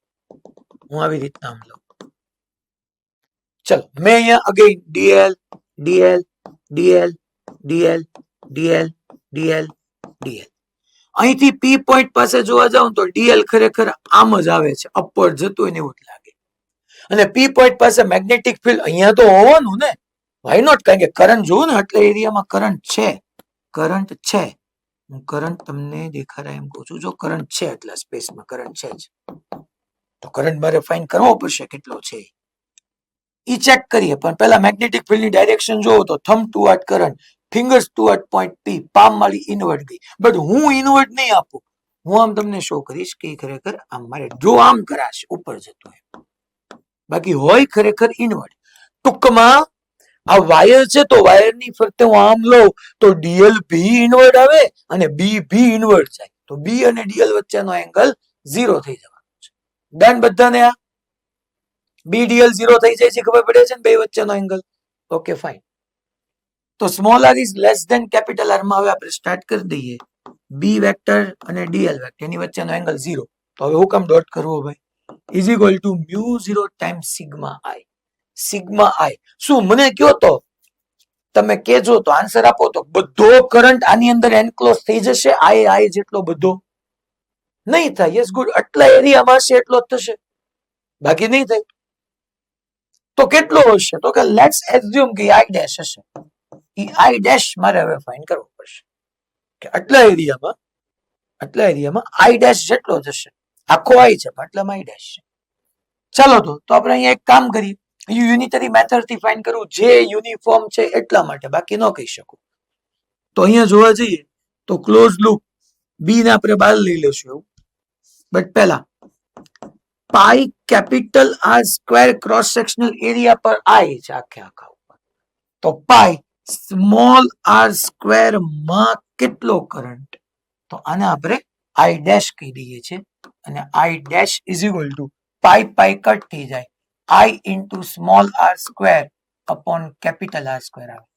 હું આવી રીતના આમ લઉં. ચલો મેં અહીંયા again DL DL DL DL DL DL DL. અહીંથી પી પોઈન્ટ પાસે જોવા જાઉં તો ડીએલ ખરેખર આમ જ આવે છે, અપવર્ડ જતું હોય ને એવું જ લાગે. અને પી પોઈન્ટ પાસે મેગ્નેટિક ફિલ્ડ અહીંયા તો હોવાનું ને, વાય નોટ, કારણ કે કરંટ જોવું ને, એટલે એરિયામાં કરંટ છે, કરંટ છે. હું કરંટ તમને દેખાડાય એમ કહું છું. જો કરંટ છે એટલા સ્પેસમાં કરંટ છે જ, તો કરંટ મારે ફાઇન્ડ કરવો પડશે કેટલો છે ઈ ચેક કરીએ. પણ પહેલા મેગ્નેટિક ફિલ્ડની ડાયરેક્શન જોવો તો thumb toward current, fingers toward point P, palm મારી ઇનવર્ડ ગઈ. બટ હું ઇનવર્ડ નહીં આપું, હું આમ તમને શો કરીશ કે ખરેખર આમ મારે જો આમ કરાશે ઉપર જતો હોય, બાકી હોય ખરેખર ઇનવર્ડ. ટૂંકમાં આ વાયર છે તો વાયરની ફરતે હું આમ લઉં તો ડીએલ ભી ઇનવર્ડ આવે અને બી ભી ઇનવર્ડ જાય, તો બી અને ડીએલ વચ્ચેનો એંગલ 0 થઈ જવાનો છે. ડન બધાને? આ બી ડીએલ 0 થઈ જાય છે, ખબર પડે છે ને બે વચ્ચેનો એંગલ. Okay fine. તો small R is less than capital R માં હવે આપણે સ્ટાર્ટ કરી દઈએ. બી વેક્ટર અને ડીએલ વેક્ટર એની વચ્ચેનો એંગલ 0. તો હવે હું કામ ડોટ કરવો ભાઈ? Is equal to mu 0 times sigma I. Sigma આઈ શું મને કયો તો, તમે કેજો તો આન્સર આપો તો બધો કરંટ આની અંદર એન્ક્લોઝ થઈ જશે? આઈ જેટલો બધો નહીં થાય. યસ ગુડ, આટલા એરિયામાં હશે એટલો જ થશે, બાકી નહીં થાય. તો કેટલો હશે? તો કે લેટ્સ એઝ્યુમ કે આઈ ડેશ હશે. ઈ આઈ ડેશ મારે હવે ફાઇન્ડ કરવો પડશે કે આટલા એરિયામાં આઈ ડેશ જેટલો જ હશે. આખો આઈ છે પણ આટલામાં આઈ ડેશ છે. ચાલો તો આપણે અહીંયા એક કામ કરીએ, યુનિટરી મેથડ થી ફાઇન્ડ કરવું, જે યુનિફોર્મ છે એટલા માટે, બાકી ન કહી શકું. તો અહીંયા જોવા જઈએ તો ક્લોઝ લૂપ બી ને આપણે બહાર લઈ લેશું એવું. બટ પહેલા pi capital R square cross sectional area પર આઈ છે આખે આખા ઉપર, તો પાઈ સ્મોલ આર સ્ક્વેર માં કેટલો કરંટ, તો આને આપણે આઈ ડેશ કહી દઈએ છીએ. અને I dash is equal to pi pi cut થઈ જાય, I into small r square upon capital R square આવે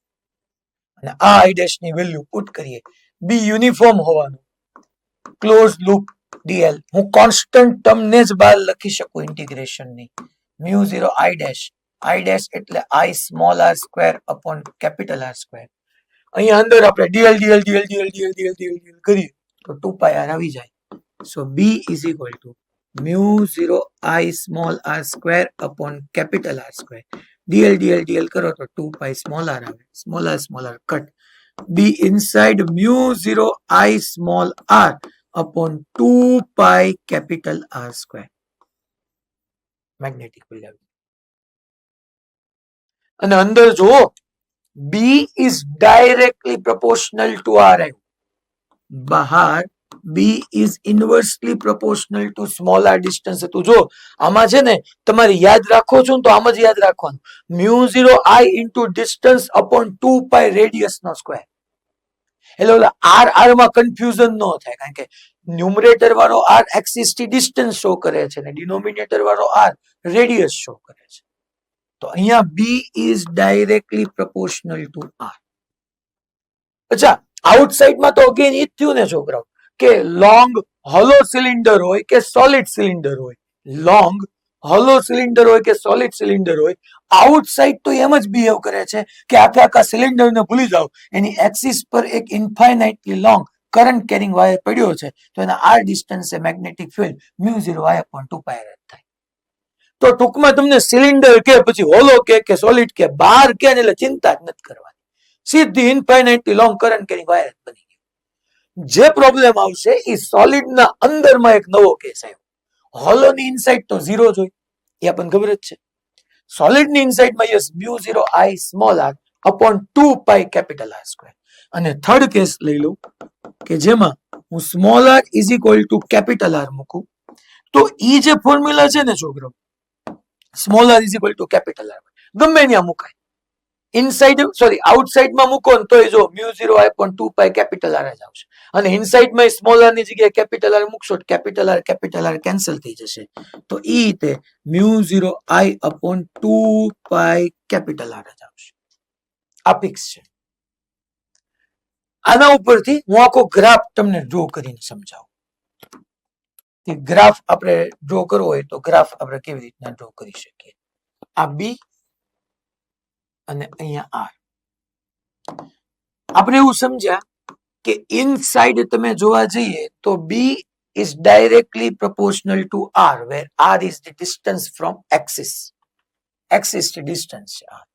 અને આ I dash ની વેલ્યુ પુટ કરીએ B યુનિફોર્મ હોવાનું ક્લોઝ લૂપ dl હું કોન્સ્ટન્ટ ટર્મને જ બહાર લખી શકું ઇન્ટિગ્રેશન ની mu 0 I dash એટલે I small r square upon capital R square અહીંયા અંદર આપણે dl કરીએ તો 2 pi r આવી જાય so B is equal to mu 0 I small r square upon capital R square dl કરો તો 2 pi small r આવે small r cut B inside mu 0 I small r upon 2 pi capital R square magnetic field આવે અને અંદર જો B is directly proportional to R આવ્યું બહાર B is inversely proportional to small r distance હતું જો આમાં છે ને તમારે યાદ રાખો છો તો આમ જ યાદ રાખવાનું mu 0 I into distance upon 2 pi radius no square એટલે ઓલા r r માં કન્ફ્યુઝન ન થાય કારણ કે ન્યુમરેટર વાળો r એક્સિસ થી ડિસ્ટન્સ શો કરે છે અને ડિનોમિનેટર વાળો r રેડિયસ શો કરે છે તો અહીંયા B is directly proportional to R અચ્છા આઉટસાઇડ માં તો અગેન ઈ થયું ને છોકરાઓ કે લોંગ હોલો સિલિન્ડર હોય કે સોલિડ સિલિન્ડર હોય લોંગ હોલો સિલિન્ડર હોય કે સોલિડ સિલિન્ડર હોય આઉટસાઇડ તો એમ જ બિહેવ કરે છે કે આખા સિલિન્ડર ને ભૂલી જાઓ એની એક્સિસ પર એક ઇન્ફાઇનાઇટલી લોંગ કરંટ કેરિંગ વાયર પડ્યો છે તો એના r distance A magnetic field mu 0 I upon 2 pi r થાય તો ટૂંકમાં તમને સિલિન્ડર કે પછી હોલો કે સોલિડ કે બાર કે એટલે ચિંતા જ નથી કરવાની સીધી ઇન્ફાઇનાઇટલી લોંગ કરંટ કેરિંગ વાયર બની ગઈ જે પ્રોબ્લેમ આવશે એ સોલિડ ના અંદરમાં એક નવો કેસ આવ્યો હોલો ની ઇનસાઇડ તો 0 જ હોય એ આપણને ખબર જ છે સોલિડ ની ઇનસાઇડ માં yes mu 0 I small r upon 2 pi capital R square અને થર્ડ કેસ લઈ લઉં કે જેમાં હું small r is equal to capital R મૂકું તો ઈ જે ફોર્મ્યુલા છે ને છોકરો small r is equal to capital R ગમે ત્યાં મુકાય ઇનસાઇડ સોરી આઉટસાઇડ માં મૂકો ને તોય જો mu 0 I upon 2 pi capital R જ આવશે અને ઇનસાઇડ માં સ્મોલ r ની જગ્યાએ કેપિટલ R મૂકશો તો કેપિટલ R કેન્સલ થઈ જશે તો ઈ રીતે mu 0 I upon 2 pi capital R જ આવશે આ ફિક્સ છે આના ઉપરથી હું આખો ગ્રાફ તમને ડ્રો કરીને સમજાવું કે ગ્રાફ આપણે ડ્રો કરવો હોય તો ગ્રાફ આપણે કેવી રીતના ડ્રો કરી શકીએ આ બી અને અહીંયા R આપણે એવું સમજ્યા કે ઇનસાઇડ તમે જોવા જઈએ તો B is directly proportional to R where R is the distance from axis થી distance છે R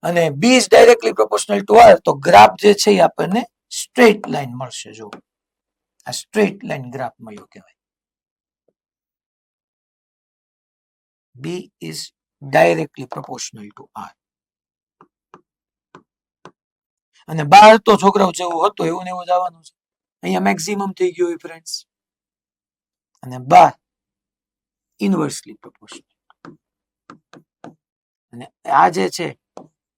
અને B is directly proportional to R તો ગ્રાફ જે છે એ આપણને સ્ટ્રેટ લાઈન મળશે જો આ સ્ટ્રેટ લાઈન ગ્રાફ મળ્યો કહેવાય B is directly proportional to R અને બહાર તો છોકરાઓ જેવું હતું એવું ને એવું જ આવવાનું છે અહીંયા મેક્સિમમ થઈ ગયું હોય ફ્રેન્ડ્સ અને બહાર ઇન્વર્સલી પ્રોપોર્શનલ અને આ જે છે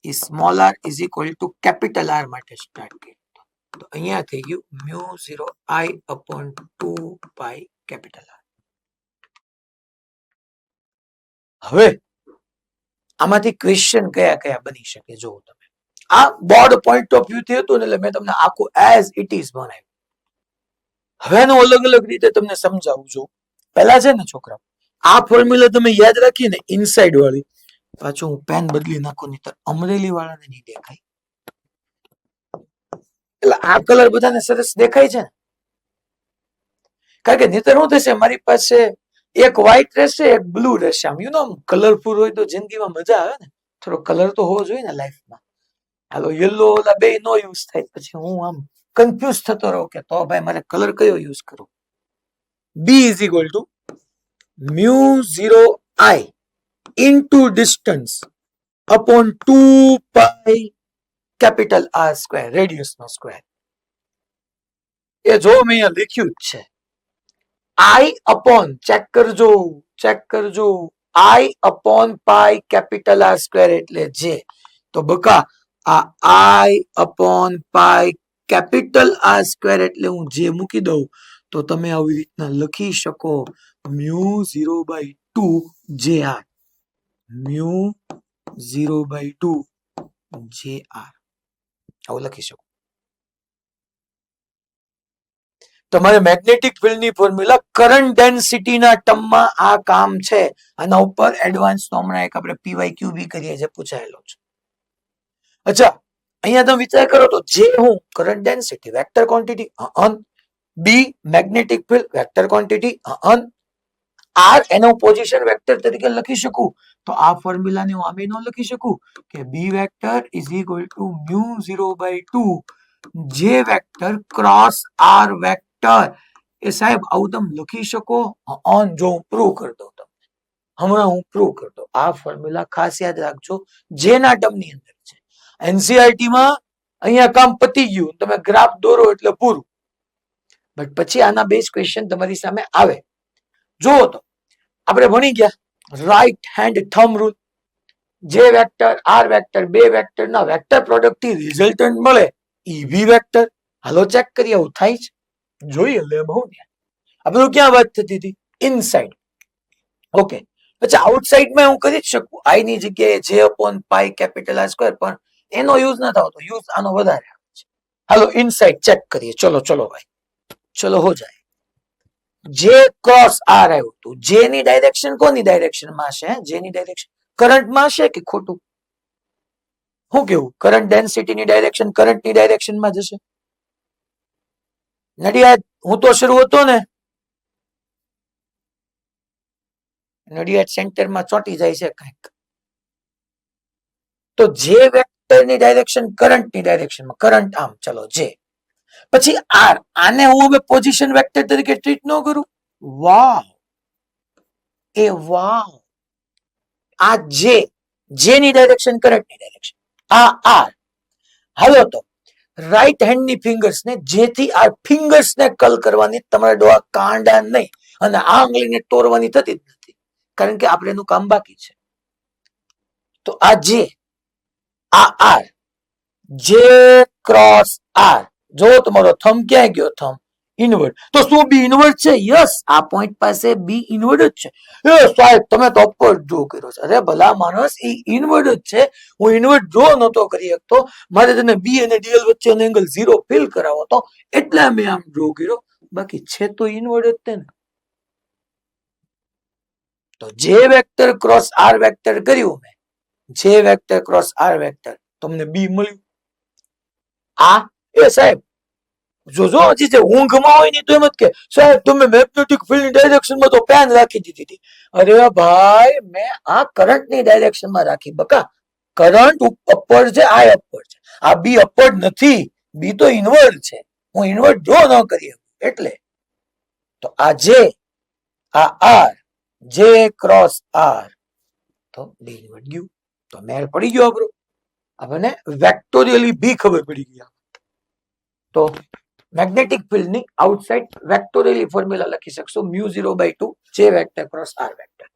એ small r is equal to capital R માટે સ્ટાર્ટ કર્યું તો અહીંયા થઈ ગયું mu 0 I upon 2 pi capital R હવે આમાંથી ક્વેશ્ચન કયા કયા બની શકે જો તમે આ બોર્ડ પોઈન્ટ ઓફ વ્યૂ થી હતું ને એટલે મેં તમને આખું એઝ ઇટ ઇઝ બનાવ્યું હવે એનું અલગ અલગ રીતે તમને સમજાવું છું પહેલા છે ને છોકરા આ ફોર્મ્યુલા તમે યાદ રાખીને ઇનસાઇડ વાળી પાછું હું પેન બદલી નાખું નહીં તો અમરેલી વાળાને નહીં દેખાય એટલે આ કલર બધાને સરસ દેખાય છે ને કારણ કે નહીતર શું થશે મારી પાસે એક વ્હાઈટ રહેશે એક બ્લુ રહેશે આમ યુ નો કલરફુલ હોય તો જિંદગીમાં મજા આવે ને થોડો કલર તો હોવો જોઈએ ને લાઈફમાં હાલો યલો ઓલા બે નો યુઝ થાય પછી હું આમ કન્ફ્યુઝ થતો રહું કે તો ભાઈ મારે કલર કયો યુઝ કરવો B is equal to mu 0 I into distance upon 2 pi capital R square radius no square એ જો મેં અહીંયા લખ્યું જ છે I upon ચેક કરજો I upon pi capital R square એટલે જે તો બકા આ I upon pi capital R square એટલે હું જે મૂકી દઉં તો તમે આવી રીતના લખી શકો mu 0 by 2 JR mu 0/2 JR આવું લખી શકું. તમારે મેગ્નેટિક ફિલ્ડની ફોર્મ્યુલા કરંટ ડેન્સિટીના ટર્મમાં આ કામ છે. આના ઉપર એડવાન્સ નો હમણાં એક આપણે PYQB કરીએ જે પૂછાયેલો છે. અચ્છા, અહીંયા તમે વિચાર કરો તો જે હું current density vector quantity B magnetic field vector quantity R એનો પોઝિશન વેક્ટર તરીકે લખી શકું. તો આ ફોર્મ્યુલાને હું આમે ન લખી શકું કે B vector is equal to mu 0/2 J vector cross R vector. એ સાહેબ આવું તમે લખી શકો? જો હું પ્રૂવ કરી દઉં તમને હમણાં હું પ્રૂવ કરી દઉં. આ ફોર્મ્યુલા ખાસ યાદ રાખજો જેના ટર્મની અંદર છે. એનસીઆરટી માં અહીંયા કામ પતી ગયું, તમે ગ્રાફ દોરો એટલે પૂરું. બટ પછી આના બેઝ ક્વેશ્ચન તમારી સામે આવે. જો તો આપણે ભણી ગયા રાઈટ હેન્ડ થંબ રૂલ. જે વેક્ટર આર વેક્ટર બે વેક્ટર ના વેક્ટર પ્રોડક્ટ થી રિઝલ્ટન્ટ મળે ઈ બી વેક્ટર. હાલો ચેક કરીએ આવું થાય છે? જોઈએ લે બહુ ને. આપણે ક્યાં વાત થતી હતી? ઇનસાઇડ. ઓકે, પછી આઉટસાઇડ માં હું કરી જ શકું આઈ ની જગ્યાએ જે અપોન પાઈ કેપિટલ આર સ્ક્વેર, પણ એનો યુઝ ન થતો, યુઝ આનો વધારે આવે છે. હાલો ઇનસાઇડ ચેક કરીએ. ચલો ચલો ભાઈ, ચલો હો જાય. જે ક્રોસ આર આવ્યું હતું, જે ની ડાયરેક્શન કોની ડાયરેક્શન માં છે? જે ની ડાયરેક્શન કરંટ માં છે કે ખોટું? શું કેવું? કરંટ ડેન્સિટી ની ડાયરેક્શન કરંટ ની ડાયરેક્શન માં જશે. નડિયાદ હું તો શરૂ હતો ને, નડિયાદ સેન્ટર માં ચોંટી જાય છે કંઈક. તો જે વેક્ટર ની ડાયરેક્શન કરંટ ની ડાયરેક્શન માં, કરંટ આમ, ચલો જે. પછી આર, આને હું હવે પોઝિશન વેક્ટર તરીકે ટ્રીટ ન કરું? વાહ એ વાહ. આ જે ની ડાયરેક્શન કરંટ ની ડાયરેક્શન, આ આર. હાલો તો રાઈટ હેન્ડ ની ફિંગર્સ ને, જેથી આ ફિંગર્સ ને કલ કરવાની તમારે ડોળા કાંડા નહીં, અને આ આંગળીને તોડવાની થતી જ નથી, કારણ કે આપણે એનું કામ બાકી છે. તો આ જે, આ આર, જે ક્રોસ આર. જો તમારો થંબ ક્યાં ગયો? Thumb inward. તો શું બી ઇનવર્ડ છે? યસ, આ પોઈન્ટ પાસે બી ઇનવર્ડ જ છે. એ સાહેબ તમે તો અપવર્ડ ડ્રો કર્યો છે. અરે ભલા માણસ, એ ઇનવર્ડ જ છે. હું ઇનવર્ડ ડ્રો નતો કરી શકતો, મારે તેને બી અને ડીએલ વચ્ચેનો એંગલ 0 ફીલ કરાવો હતો, એટલે મેં આમ ડ્રો કર્યો. બાકી છે તો ઇનવર્ડ જ તે ને. તો જે વેક્ટર ક્રોસ આર વેક્ટર કર્યું મેં, J vector cross R vector, તમને બી મળ્યું. આ એ સાહેબ જોજો, હજી જે ઊંઘમાં હોય ને તો એમ જ કે સાહેબ તમે મેગ્નેટિક ફિલ્ડ ની ડાયરેક્શન માં તો પેન રાખી દીધી હતી. અરે ભાઈ, મેં આ કરંટ ની ડાયરેક્શન માં રાખી બકા. કરંટ અપવર્ડ છે, આ અપવર્ડ છે. આ બી અપવર્ડ નથી, બી તો ઇનવર્ડ છે. હું ઇનવર્ડ ડ્રો ન કરી શકું એટલે. તો આ જે, આ આર, જે ક્રોસ આર, તો બી ઇનવર્ડ ગયું. તો મેળ પડી ગયો આપણો. આપણને વેક્ટોરિયલી બી ખબર પડી ગઈ. તો મેગ્નેટિક ફિલ્ડ ની આઉટસાઇડ વેક્ટોરિયલી ફોર્મ્યુલા લખી શકશો mu 0/2 J vector cross R vector.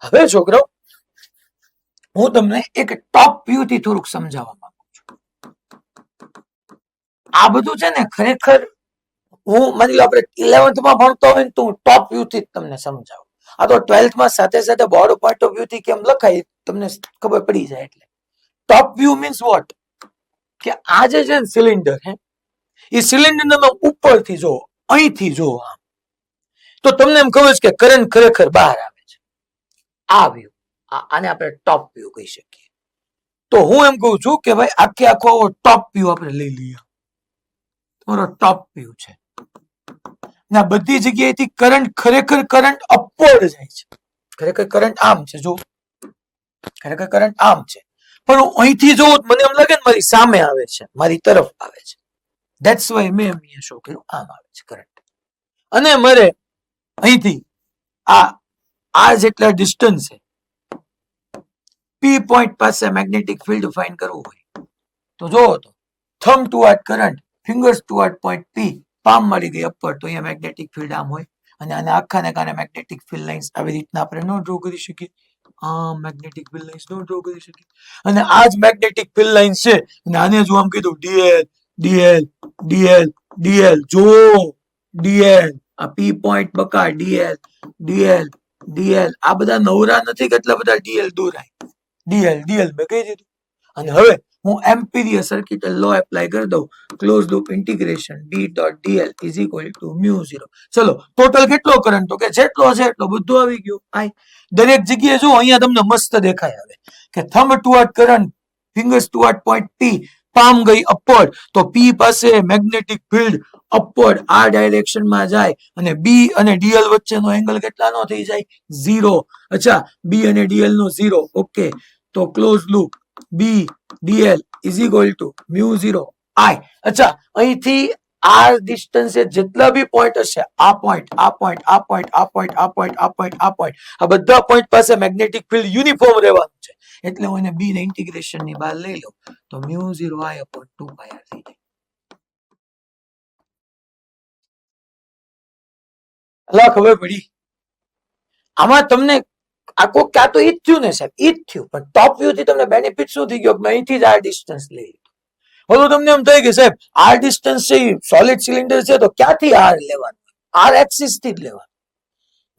હવે છોકરો હું તમને એક ટોપ વ્યૂ થી થોડુંક સમજાવવા માંગુ છું. આ બધું છે ને ખરેખર હું માની લો આપણે 11th માં ભણતો હોય તો હું ટોપ વ્યૂ થી તમને સમજાવું. આ તો 12th માં સાથે સાથે બોર્ડ પોઈન્ટ ઓફ વ્યૂ થી કેમ લખાય તમને ખબર પડી જાય. એટલે ટોપ વ્યૂ મીન્સ વોટ? કે આ જે છે ને સિલિન્ડર હે, એ સિલિન્ડર તમે ઉપરથી જો, અહીંથી જો આમ, તો તમને એમ ખબર છે કે કરંટ ખરેખર બહાર આવે છે. આ વ્યૂ, આને આપણે ટોપ વ્યૂ કહી શકીએ. તો હું એમ કહું છું કે ભાઈ આખે આખો ટોપ વ્યૂ આપણે લઈ લઈએ. તમારો ટોપ વ્યૂ છે. ના બધી જગ્યાએથી કરંટ ખરેખર કરંટ અપવર્ડ જાય છે. ખરેખર કરંટ આમ છે, જો ખરેખર કરંટ આમ છે, પણ હું અહીંથી જોઉં મને એમ લાગે ને મારી સામે આવે છે, મારી તરફ આવે છે. ધેટ્સ વાય મેં અહીંયા શો કર્યું, આમ આવે છે કરંટ. અને મારે અહીંથી આ જેટલા ડિસ્ટન્સ છે, પી પોઈન્ટ પાસે મેગ્નેટિક ફિલ્ડ ફાઇન્ડ કરવું હોય તો જો તો thumb toward current, fingers toward point P, palm મળી ગઈ અપવર્ડ, તો અહીંયા મેગ્નેટિક ફિલ્ડ આમ હોય. અને આને આખાને કારણે મેગ્નેટિક ફિલ્ડ લાઇન્સ આવી રીતના આપણે નો ડ્રો કરી શકીએ. મેગ્નેટિક ફિલ્ડ લાઇન્સ નો ડ્રો કરી શકીએ. અને આ જ મેગ્નેટિક ફિલ્ડ લાઇન્સ છે, અને આને જો આમ કીધું ડીએલ ડીએલ ડીએલ ડીએલ, જો ડીએલ, આ પી પોઈન્ટ બકા ડીએલ ડીએલ ડીએલ આ બધા નવરા નથી, કેટલા બધા ડીએલ દોરાય. ડીએલ મેં કહી દીધું. અને હવે હું એમ્પિરિયલ સર્કિટ લો એપ્લાય કરી દઉં. Close loop integration D.dl is equal to mu 0. ચલો ટોટલ કેટલો કરંટ, તો કે જેટલો છે એટલો બધું આવી ગયું. આઈ દરેક જગ્યાએ જો અહીંયા તમને મસ્ત દેખાય આવે કે thumb toward current, fingers toward point P, palm ગઈ અપવર્ડ, તો P પાસે મેગ્નેટિક ફિલ્ડ અપવર્ડ આ ડાયરેક્શન માં જાય અને B અને DL વચ્ચેનો એંગલ કેટલાનો થઈ જાય? 0. અચ્છા, B અને DL નો 0. ઓકે, તો close loop B DL is equal to mu 0 I. અચ્છા, અહીંથી આ ડિસ્ટન્સે જેટલા બી પોઈન્ટ હશે, આ પોઈન્ટ, આ પોઈન્ટ, આ પોઈન્ટ, આ પોઈન્ટ, આ પોઈન્ટ, આ પોઈન્ટ, આ પોઈન્ટ, આ બધા પોઈન્ટ પાસે મેગ્નેટિક ફિલ્ડ યુનિફોર્મ રહેવાનું છે. એટલે હું એને B ને ઇન્ટિગ્રેશન ની બહાર લઈ લઉં તો mu 0 I upon 2 pi r થઈ જાય. અલા ખબર પડી? આમાં તમને આખો ક્યાં તો ઈ જ થયું ને સાહેબ, ઈ જ થયું, પણ ટોપ વ્યૂ થી તમને બેનિફિટ શું થઈ ગયો? અહીંથી જ આ ડિસ્ટન્સ લઈ લીધું. હવે તમને એમ થાય કે સાહેબ આ ડિસ્ટન્સ છે સોલિડ સિલિન્ડર છે તો ક્યાંથી આર લેવાનું? આર એક્સિસ થી જ લેવાનું.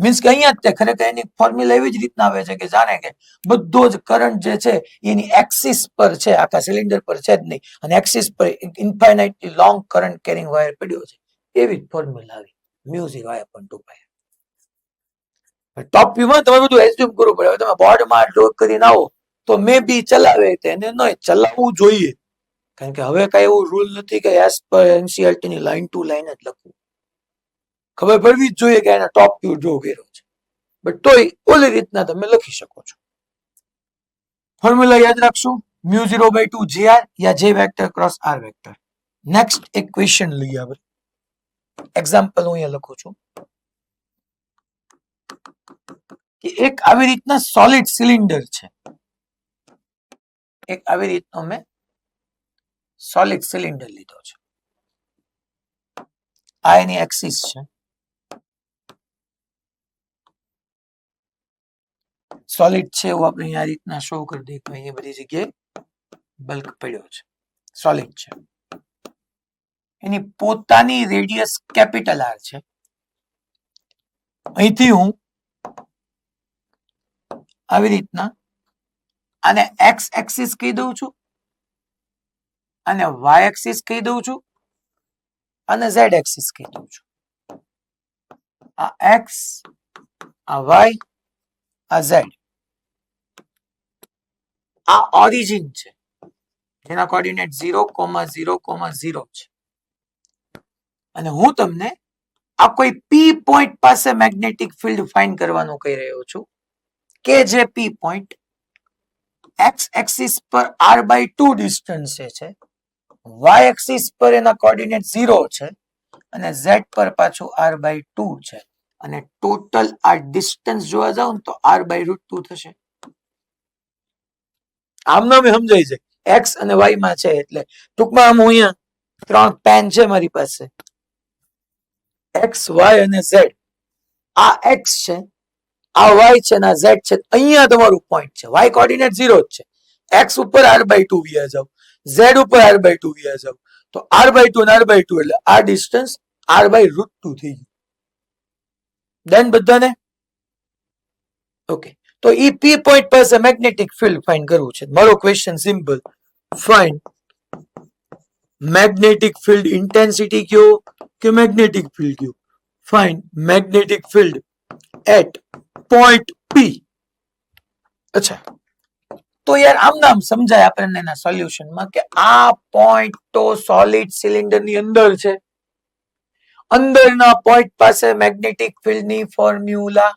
મીન્સ કે અહીંયા જ ખરેખર એની ફોર્મ્યુલા એવી જ રીતના આવે છે કે જાણે કે બધો જ કરંટ જે છે એની એક્સિસ પર છે, આખા સિલિન્ડર પર છે જ નહીં, અને એક્સિસ પર ઇન્ફાઇનાઇટલી લોંગ કરંટ કેરિંગ વાયર પડ્યો છે. એવી જ ફોર્મ્યુલા આવી મ્યુ 0 I upon 2 pi. ટોપ વ્યૂમાં તમે બધું એઝ્યુમ કરવું પડે. હવે તમે બોર્ડમાં ડ્રો કરીને આવો તો મે બી ચલાવે તેને ન ચલાવવું જોઈએ, કારણ કે હવે કઈ એવું રૂલ નથી કે એઝ પર એનસીઆરટી ની લાઈન ટુ લાઈન જ લખવું. ખબર પડવી જ જોઈએ કે એના ટોપ વ્યૂ ડ્રો કર્યો છે, બટ તોય ઓલી રીતના તમે લખી શકો છો. ફોર્મ્યુલા યાદ રાખશું, મ્યુ 0/2 JR યા J vector cross R vector. Next એક ક્વેશ્ચન લઈએ આપણે. એક્ઝામ્પલ હું અહીંયા લખું છું કે એક આવી રીતના સોલિડ સિલિન્ડર છે. એક આવી રીતનો મેં સોલિડ સિલિન્ડર લીધો છે. આ એની એક્સિસ છે. સોલિડ છે એવું આપણે અહીંયા આ રીતના શો કરી દઈએ કે અહીંયા બધી જગ્યાએ બલ્ક પડ્યો છે. સોલિડ છે. એની પોતાની રેડિયસ કેપિટલ R છે. અહીંથી હું આવી રીતના આને એક્સ એક્સિસ કહી દઉં છું, અને વાય એક્સિસ કહી દઉં છું, અને ઝેડ એક્સિસ કહી દઉં છું. આ એક્સ, આ વાય, આ ઝેડ. આ ઓરિજિન છે જેના કોઓર્ડિનેટ 0,0,0 છે. અને હું તમને આ કોઈ પી પોઈન્ટ પાસે મેગ્નેટિક ફિલ્ડ ફાઇન્ડ કરવાનું કહી રહ્યો છું કે જે પી પોઈન્ટ એક્સ એક્સિસ પર r/2 ડિસ્ટન્સે છે, વાય એક્સિસ પર એના કોઓર્ડિનેટ 0 છે, અને ઝેડ પર પાછું r/2 છે. અને ટોટલ આ ડિસ્ટન્સ જોવા જાવ ને તો r/√2 થશે. આમનો મેં સમજાય છે એક્સ અને વાય માં છે, એટલે ટૂંકમાં આમ હું અહીંયા 3 પેન છે મારી પાસે, એક્સ વાય અને ઝેડ. આ એક્સ છે, આ વાય છે, અને આ ઝેડ છે. અહીંયા તમારું પોઈન્ટ છે. વાય કોઓર્ડિનેટ 0 જ છે. એક્સ ઉપર r/2 વ્યા જાવ, ઝેડ ઉપર r/2 વ્યા જાવ, તો r/2 અને r/2 એટલે આ ડિસ્ટન્સ r/√2 થઈ ગયું. ડન બધાને? ઓકે, તો ઈ પી પોઈન્ટ પાસે મેગ્નેટિક ફિલ્ડ ફાઇન્ડ કરવું છે. મારો question simple, find magnetic field intensity કયો કે મેગ્નેટિક ફિલ્ડ કયો? Find magnetic field at point P. અચ્છા, તો યાર આમ નામ સમજાય આપણને એના સોલ્યુશનમાં કે આ પોઈન્ટ તો સોલિડ સિલિન્ડર ની અંદર છે. અંદરના પોઈન્ટ પાસે મેગ્નેટિક ફિલ્ડ ની ફોર્મ્યુલા.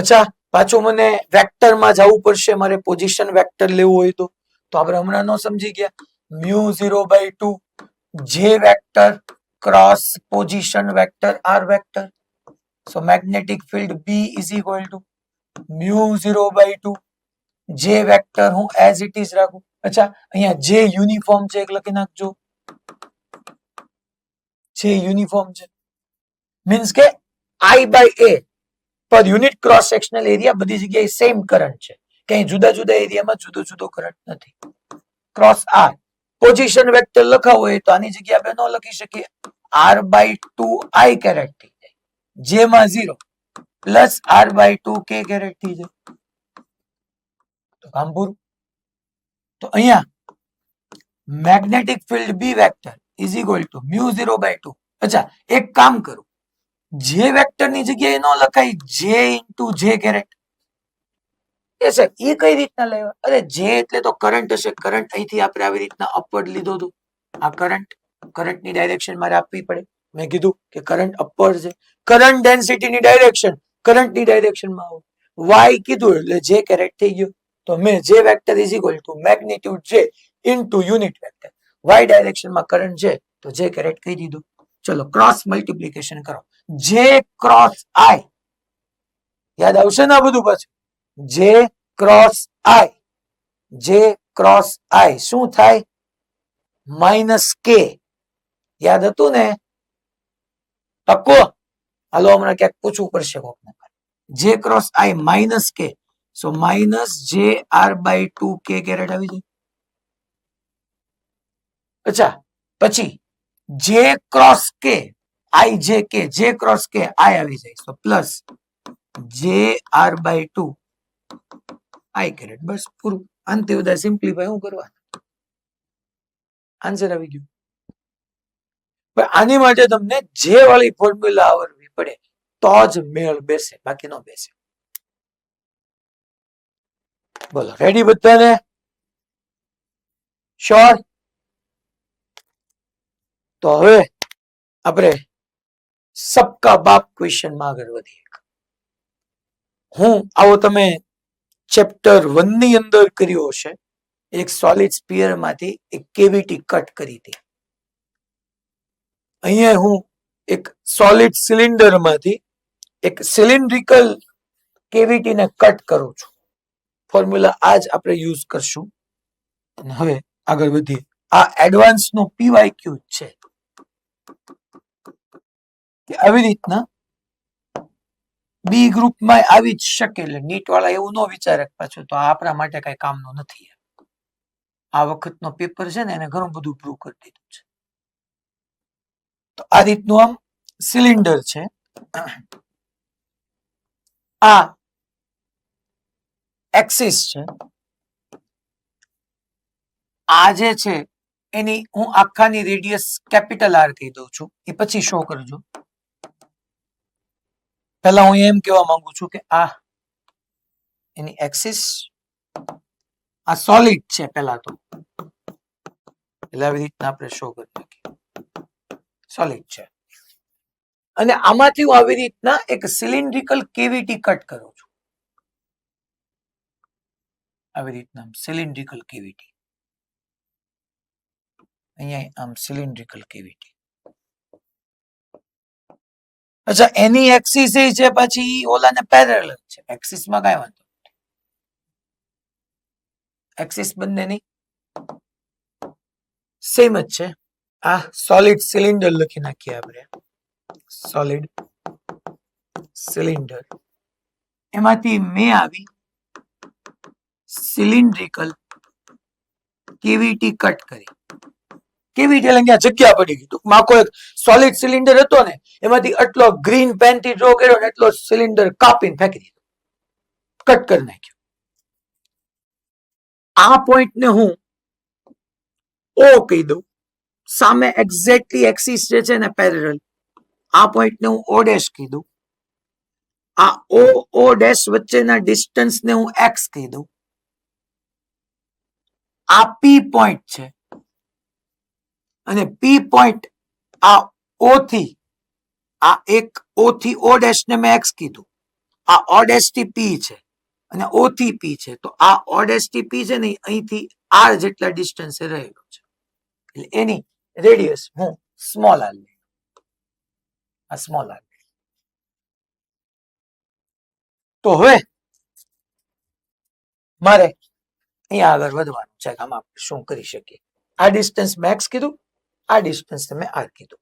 અચ્છા, પાછું મને વેક્ટરમાં જવું પડશે, મારે પોઝિશન વેક્ટર લેવું હોય તો આપણે હમણાં નો સમજી ગયા. Mu 0/2 J vector cross position vector r vector. So magnetic field B is equal to mu 0/2 J vector હું એઝ ઇટ ઇઝ રાખું. અચ્છા, અહીંયા જે યુનિફોર્મ છે એક લખી નાખજો. જે યુનિફોર્મ છે મીન્સ કે I/A પર યુનિટ ક્રોસ સેક્શનલ એરિયા બધી જગ્યાએ સેમ કરંટ છે, કઈ જુદા જુદા એરિયામાં જુદો જુદો કરંટ નથી. ક્રોસ R પોઝિશન વેક્ટર લખાવો હોય તો આની જગ્યાએ આપણે ન લખી શકીએ, r/2 I કેરેટ થઈ જાય, જે માં 0 પ્લસ r/2 k કેરેટ થઈ જાય. તો કામ પૂરું. તો અહીંયા magnetic field B vector is equal to μ0/2. અચ્છા, એક કામ કરું, જે વેક્ટર ની જગ્યાએ ન લખાય જે ઇન્ટુ જે કેરેટ. એ સાહેબ એ કઈ રીતના લેવા? અરે જે એટલે તો કરંટ હશે. કરંટ અહીંથી આપણે આવી રીતના અપવર્ડ લીધો હતો. આ કરંટની ડાયરેક્શન મારે આપવી પડે. મેં કીધું કે કરંટ અપવર્ડ છે. કરંટ ડેન્સિટીની ડાયરેક્શન કરંટની ડાયરેક્શનમાં આવો. વાય કીધું એટલે જે કેરેટ થઈ ગયો. તો મેં J vector is equal to magnitude J into unit vector. Y ડાયરેક્શનમાં કરંટ છે તો જે કેરેટ કહી દીધું. ચલો ક્રોસ મલ્ટિપ્લિકેશન કરો. જે ક્રોસ આઈ યાદ આવશે ને આ બધું પાછું. જે ક્રોસ આઈ, જે ક્રોસ આઈ શું થાય? માઇનસ કે. યાદ હતું ને? ટકો હાલો હમણાં ક્યાંક પૂછવું પડશે કોકને. જે ક્રોસ આઈ માઇનસ કે, સો માઇનસ જે r/2 k કેરેટ આવી જાય. અચ્છા, પછી જે ક્રોસ કે આઈ જે કે, જે ક્રોસ કે આઈ આવી જાય. સો પ્લસ જે r/2 આઈ કેરેટ. બસ પૂરું. આનથી વધારે સિમ્પ્લિફાય શું કરવા? આન્સર આવી ગયો. પણ આની માટે તમને જે વાળી ફોર્મ્યુલા આવડવી પડે તો જ મેળ બેસે, બાકી ન બેસે. બોલો રેડી બધાને? શ્યોર? તો હવે આપણે સબકા બાપ ક્વેશ્ચન માં આગળ વધીએ. હું આવો તમે ચેપ્ટર 1 ની અંદર કર્યો હશે. એક સોલિડ સ્ફિયર માંથી એક કેવિટી કટ કરી હતી. અહીંયા હું એક સોલિડ સિલિન્ડર માંથી એક સિલિન્ડ્રિકલ કેવિટીને કટ કરું છું. ફોર્મ્યુલા આજ આપણે યુઝ કરશું. અને હવે આગળ વધીએ. આ એડવાન્સ નો પીવાયક્યુ છે કે આવી રીતના બી ગ્રુપમાં આવી જ શકે. એટલે નીટ વાળા એવું ન વિચારે પાછું તો આપણા માટે કઈ કામનું નથી. આ વખતનો પેપર છે ને એને ઘણું બધું પ્રૂવ કરી દીધું છે. તો આ રીતનું આમ સિલિન્ડર છે. આ એક્સિસ છે. આ જે છે એની હું આખાની રેડિયસ કેપિટલ આર કહી દઉં છું. એ પછી શો કરજો. પહેલા હું એમ કહેવા માંગુ છું કે આ એની એક્સિસ, આ સોલિડ છે પહેલા તો. એટલે આવી રીતના આપણે શો કરી નાખીએ. સોલિડ છે. અને આમાંથી હું આવી રીતના એક સિલિન્ડ્રિકલ કેવિટી કટ કરું છું. આવી રીતના સિલિન્ડ્રિકલ કેવિટી. અહીંયા આમ સિલિન્ડ્રિકલ કેવિટી. અચ્છા, એની એક્સિસ એ છે પછી ઓલાને પેરેલલ છે. એક્સિસમાં કાંઈ વાંધો નથી. એક્સિસ બંનેની સેમ જ છે. આ સોલિડ સિલિન્ડર લખી નાખીએ આપણે. Solid cylinder. એમાંથી મેં આવી સિલિન્ડ્રિકલ કેવિટી કટ કરી. કેવિટી એટલે અહીંયા જગ્યા પડી ગઈ. ટૂંકમાં આખો એક સોલિડ સિલિન્ડર હતો ને એમાંથી આટલો ગ્રીન પેન થી ડ્રો કર્યો ને એટલો સિલિન્ડર કાપીને ફેંકી દીધો, કટ કરી નાખ્યો. આ પોઈન્ટ ને હું ઓ કહી દઉં. સામે એક્ઝેક્ટલી એક્સિસ જે છે ને પેરેલલ. આ પોઈન્ટ ને હું ઓ ડેશ કહી દઉં. આ ઓ ડેશ વચ્ચેના ડિસ્ટન્સ ને હું એક્સ કહી દઉં. આ પી પોઈન્ટ છે અને પી પોઈન્ટ આ ઓ થી, આ એક ઓ થી ઓ ડેશ ને મેં એક્સ કીધું. આ ઓ ડેશ થી પી છે અને ઓ થી પી છે. તો આ ઓ ડેશ થી પી છે ને અહીંથી આર જેટલા ડિસ્ટન્સે રહેલો છે. એટલે એની રેડિયસ હું સ્મોલ આર લઈ. આ સ્મોલ આર. તો હવે મારે અહીંયા આગળ વધવાનું છે. આમાં આપણે શું કરી શકીએ? આ ડિસ્ટન્સ મેક્સ કીધું, આ ડિસ્ટન્સ તમે આર કીધું.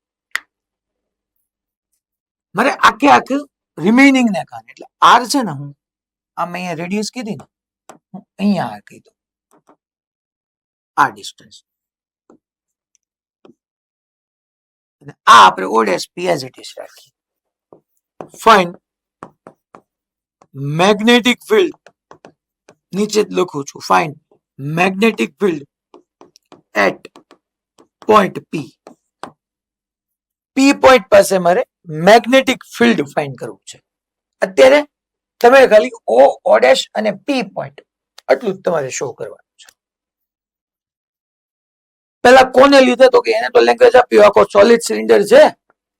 મારે આખે આખું રિમેનિંગ ને કારણે એટલે આર છે ને, હું આમ અહીંયા રેડિયસ કીધી ને, હું અહીંયા આર કીધું. આ ડિસ્ટન્સ આ આપણે O dash P as it is રાખીએ. ફાઇન મેગ્નેટિક ફિલ્ડ નીચે જ લખું છું, find magnetic field at point P. P point પાસે મારે મેગ્નેટિક ફિલ્ડ ફાઇન્ડ કરવું છે. અત્યારે તમે ખાલી ઓ ડેશ અને પી પોઈન્ટ આટલું જ તમારે શો કરવાનું છે. પેલા કોને લીધે તો કે એને તો લેંગ્વેજ આપ્યું, આખો સોલિડ સિલિન્ડર છે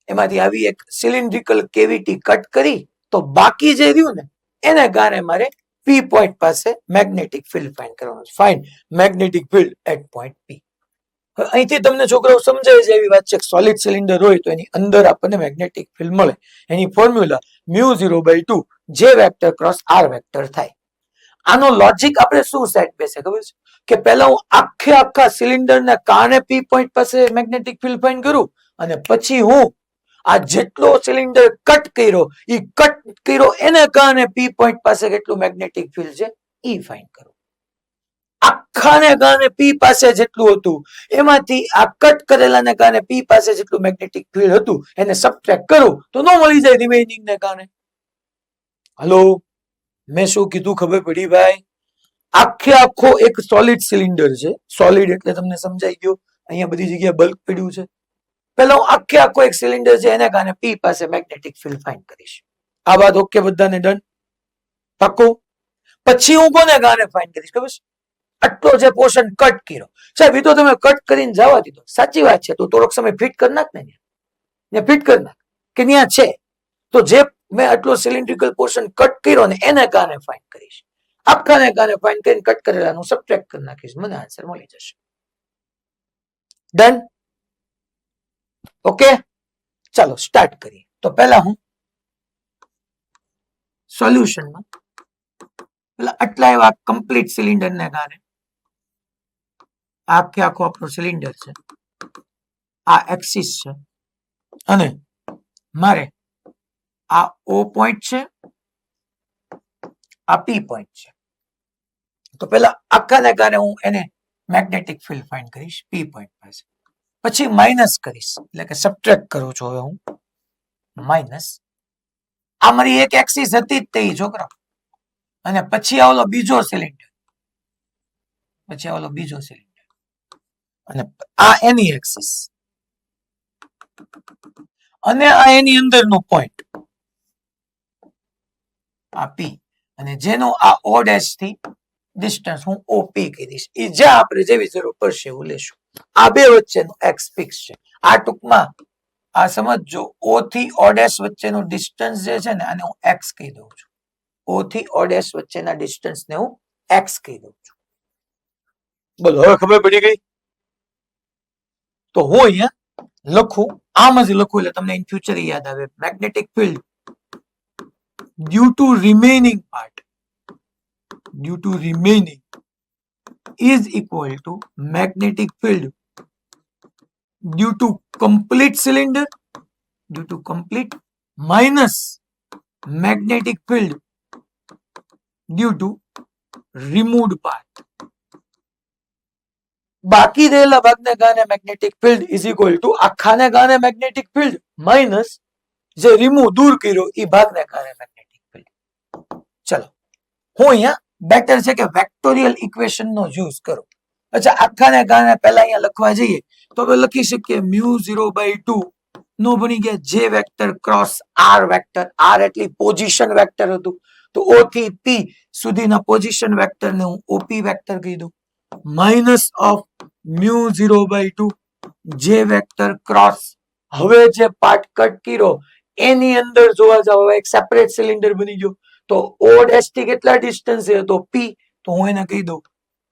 એમાંથી આવી એક સિલિન્ડ્રિકલ કેવિટી કટ કરી તો બાકી જે રહ્યું ને એને કારણે મારે પી પોઈન્ટ પાસે મેગ્નેટિક ફિલ્ડ ફાઇન્ડ કરવાનું છે. Find magnetic field at point P. અહીંથી તમને છોકરાઓ સમજાય છે એવી વાત છે કે સોલિડ સિલિન્ડર હોય તો એની અંદર આપણને મેગ્નેટિક ફિલ્ડ મળે. એની formula μ0/2 J vector cross R vector થાય. આનો લોજિક આપણે શું સેટ બેસે ખબર છે કે પહેલા હું આખા સિલિન્ડરને કારણે પી પોઈન્ટ પાસે મેગ્નેટિક ફિલ્ડ ફાઇન્ડ કરું અને પછી હું આ જેટલો સિલિન્ડર કટ કર્યો એને કારણે પી પોઈન્ટ પાસે કેટલું મેગ્નેટિક ફિલ્ડ છે ઈ ફાઇન્ડ કરું. આખાને કારણે પી પાસે જેટલું હતું એમાંથી આ કટ કરેલાને કારણે પી પાસે જેટલું મેગ્નેટિક ફિલ્ડ હતું એને સબટ્રેક્ટ કરું તો નો મળી જાય રિમેઇનિંગ ને કારણે. હલો, મેં શું કીધું ખબર પડી ભાઈ? આખો એક સોલિડ સિલિન્ડર છે. સોલિડ એટલે તમને સમજાઈ ગયો, અહીંયા બધી જગ્યાએ બલ્ક પડ્યું છે. પેલા હું આખો એક સિલિન્ડર છે એને કારણે પી પાસે મેગ્નેટિક ફિલ્ડ ફાઇન્ડ કરીશ. આ વાત ઓકે બધાને? ડન? પાક્કું? પછી હું કોને કારણે ફાઇન્ડ કરીશ ખબર છે? આટલો જે પોર્શન કટ કર્યો સાહેબ, એ તો તમે કટ કરીને જવા દીધો. સાચી વાત છે, તો થોડોક સમય ફિટ કરી નાખ ને, ફિટ કરી નાખ કે ત્યાં છે તો જે મેં આટલો સિલિન્ડ્રિકલ પોર્શન કટ કર્યો ને એને કારણે ફાઇન્ડ કરીશ. આખાને કારણે ફાઇન્ડ કરીને કટ કરેલાનું સબટ્રેક્ટ કરી નાખીશ, મને આન્સર મળી જશે. ડન? ઓકે, ચાલો સ્ટાર્ટ કરીએ. તો પહેલા હું સોલ્યુશનમાં પેલા આટલા એવા કમ્પ્લીટ સિલિન્ડર ને કારણે આખો આપણો સિલિન્ડર છે, આ એક્સિસ છે અને મારે આ ઓ પોઈન્ટ છે, આ પી પોઈન્ટ છે. તો પેલા આખાને કારણે હું એને મેગ્નેટિક ફિલ્ડ ફાઇન્ડ કરીશ પી પોઈન્ટ પાસે, પછી માઇનસ કરીશ એટલે કે સબટ્રેક્ટ કરું છું હવે હું માઇનસ. આ મારી એક એક્સિસ હતી જ તે છોકરા, અને પછી આવેલો બીજો સિલિન્ડર, અને આ એની એક્સિસ અને આ એની અંદરનો પોઈન્ટ આ પી, અને જેનો આ ઓ ડેશ થી ડિસ્ટન્સ હું ઓપી કહીશ. એ જ્યાં આપણે જેવી જરૂર પડશે એવું લેશું. આ બે વચ્ચેનું એક્સ ફિક્સ છે. આ ટૂંકમાં આ સમજો, ઓ થી ઓ ડેશ વચ્ચેનું ડિસ્ટન્સ જે છે ને આને હું એક્સ કહી દઉં છું. ઓ થી ઓ ડેશ વચ્ચેના ડિસ્ટન્સને હું એક્સ કહી દઉં છું. બોલો, હવે ખબર પડી ગઈ? તો હું અહીંયા લખું, આમ જ લખું એટલે તમને ઇન ફ્યુચર યાદ આવે. Magnetic field due to remaining is equal to magnetic field due to complete cylinder minus magnetic field due to removed part. બાકી રહેલા ભાગને કારણે magnetic field is equal to આખાને કારણે મેગ્નેટિક ફિલ્ડ માઇનસ જે remove દૂર કર્યો એ ભાગને કારણે મેગ્નેટિક ફિલ્ડ. ચલો, હું અહીંયા બેટર છે કે વેક્ટોરિયલ ઇક્વેશન નો યુઝ કરું. અચ્છા, આખાને કારણે પહેલા અહીંયા લખવા જઈએ તો આપણે લખી શકીએ μ0/2 નો બની ગયા જે vector cross R vector. R એટલે પોઝિશન વેક્ટર હતું, તો ઓ થી પી સુધીના પોઝિશન વેક્ટરને હું ઓપી વેક્ટર કહી દઉં. Minus of μ0/2 J vector cross, હવે જે પાર્ટ કટ કર્યો એની અંદર જોવા જાવ એક સેપરેટ સિલિન્ડર બની ગયો, તો ઓ ડેશ થી કેટલા ડિસ્ટન્સ છે તો પી, તો હું એને કહી દઉં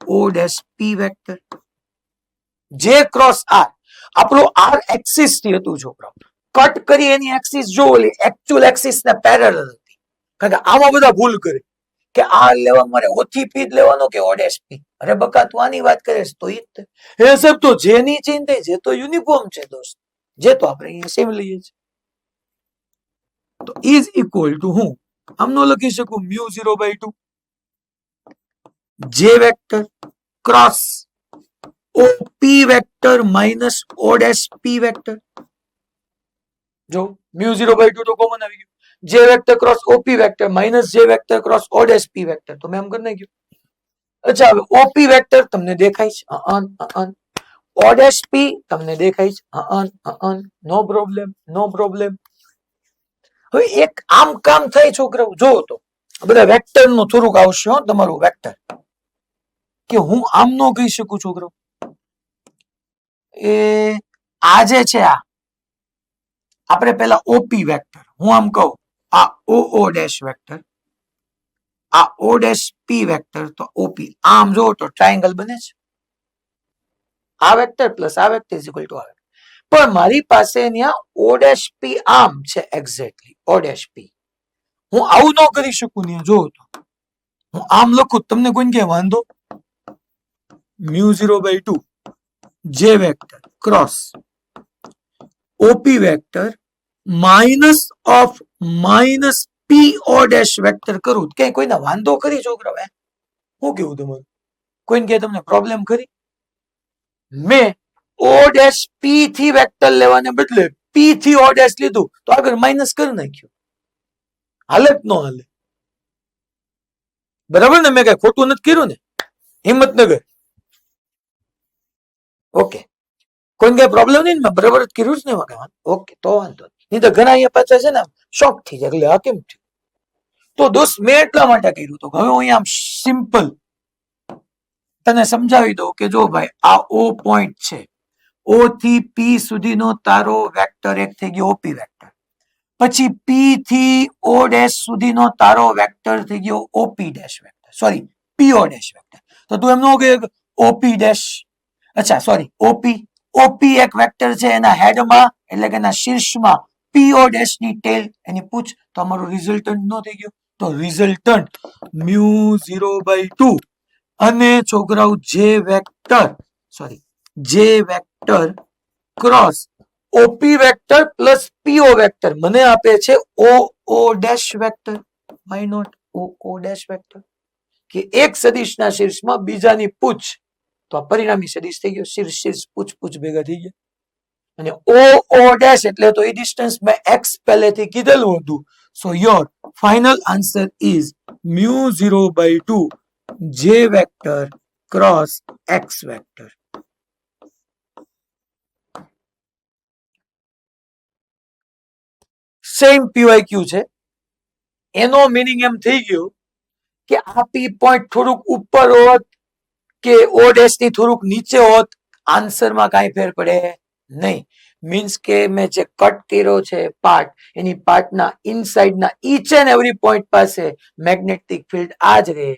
ઓ ડેશ પી વેક્ટર. જે ક્રોસ આર, આપણો આર એક્સિસ થી હતું છોકરાઓ, કટ કરી એની એક્સિસ જો ઓલી એકચ્યુઅલ એક્સિસ ને પેરેલલ હતી. કારણ કે આમાં બધા ભૂલ કરે કે આર લેવા મારે ઓ થી પી જ લેવાનો કે ઓ ડેશ પી. અરે બકા, તું આની વાત કરે તો ઈ જ હે સાહેબ, તો જે ની ચેન્જ થાય, જે તો યુનિફોર્મ છે દોસ્ત, જે તો આપણે અહીંયા સેમ લઈએ છીએ. તો ઇઝ ઇક્વલ ટુ હું આમનો લખી શકું μ0/2 J vector cross O P vector minus O dash P vector. જો μ0/2 તો કોમન આવી ગયું, J vector cross OP vector minus J vector cross O dash P vector. તો મેં એમ કરી નાખ્યું. અચ્છા, હવે ઓપી વેક્ટર તમને દેખાય છે? ઓ ડેશ પી તમને દેખાય છે? નો પ્રોબ્લેમ, નો પ્રોબ્લેમ. હવે એક આમ કામ થાય છોકરાઓ, જો તો બધા વેક્ટર નું થોડુંક આવશે હો, તમારું વેક્ટર કે હું આમ નો કહી શકું છોકરાઓ. એ આ જે છે આ આપણે પેલા ઓપી વેક્ટર, હું આમ કહું આ ઓ ડેશ વેક્ટર, આ ઓ ડેશ પી વેક્ટર, તો ઓપી આમ જો તો ટ્રાયેંગલ બને છે. આ વેક્ટર પ્લસ આ વેક્ટર ઇઝ ઇક્વલ ટુ આ વેક્ટર. પણ મારી પાસે ત્યાં ઓ ડેશ પી આમ છે, એક્ઝેક્ટલી ઓ ડેશ પી. હું આવું ન કરી શકું ત્યાં, જો તો હું આમ લખું, તમને કોઈને કે વાંધો? μ0/2 J vector cross OP vector minus of minus P O dash vector કરું, કે કોઈને વાંધો કરી છોકરા? હે શું કેવું તમારું? કોઈને કે તમને પ્રોબ્લેમ કરી? મેં ઓ ડેશ પી થી વેક્ટર લેવાને બદલે પી થી ઓ ડેશ લીધું, તો આગળ માઇનસ કરી નાખ્યું. હાલે કે ન હાલે? બરાબર ને? મેં કઈ ખોટું નથી કર્યું ને? હિંમતનગર ઓકે, કોઈ કઈ પ્રોબ્લેમ નહીં ને? મેં બરાબર જ કર્યું જ ને? ઓકે, તો વાંધો નહીં. તો ઘણા અહીંયા પાછા છે ને શોક થઈ જાય, એટલે આ કેમ થયું? તો દોસ્ત મેં એટલા માટે કર્યું તો હવે હું અહીંયા આમ સિમ્પલ તને સમજાવી દઉં કે જો ભાઈ આ ઓ પોઈન્ટ છે, ઓ થી પી સુધીનો તારો વેક્ટર એક થઈ ગયો ઓપી વેક્ટર, પછી પી થી ઓ ડેશ સુધીનો તારો વેક્ટર થઈ ગયો ઓપી ડેશ વેક્ટર, સોરી પીઓ ડેશ વેક્ટર. તો તું એમ ન કહે ઓપી ડેશ, અચ્છા સોરી ઓપી એક વેક્ટર છે, એના હેડમાં એટલે કે એના શીર્ષમાં પીઓ ડેશ ની ટેલ એની પૂછ, તો અમારો રિઝલ્ટન્ટ નો થઈ ગયો. તો રિઝલ્ટન્ટ μ0/2 અને છોકરાઓ J vector cross OP vector plus PO vector મને આપે છે O dash vector. Why not O dash vector? કે એક સદિશના શીર્ષમાં બીજાની પૂછ, તો આ પરિણામી સદિશ થઈ ગયો. શીર્ષ પૂછ ભેગા થઈ ગયા. અને ઓ ડેશ એટલે તો એ ડિસ્ટન્સ મેં એક્સ પહેલેથી કીધેલું હતું. So your final answer is μ0/2 J vector cross X vector. Same PYQ છે. એનો મીનિંગ એમ થઈ ગયો કે આ પી પોઈન્ટ થોડુંક ઉપર હોત કે ઓ ડેશ ની થોડુંક નીચે હોત, આન્સરમાં કાંઈ ફેર પડે નહીં. મીન્સ કે મેં જે કટ કર્યો છે પાર્ટ, એની પાર્ટના ઇનસાઇડના ઈચ એન્ડ એવરી પોઈન્ટ પાસે મેગ્નેટિક ફિલ્ડ આ જ રહે.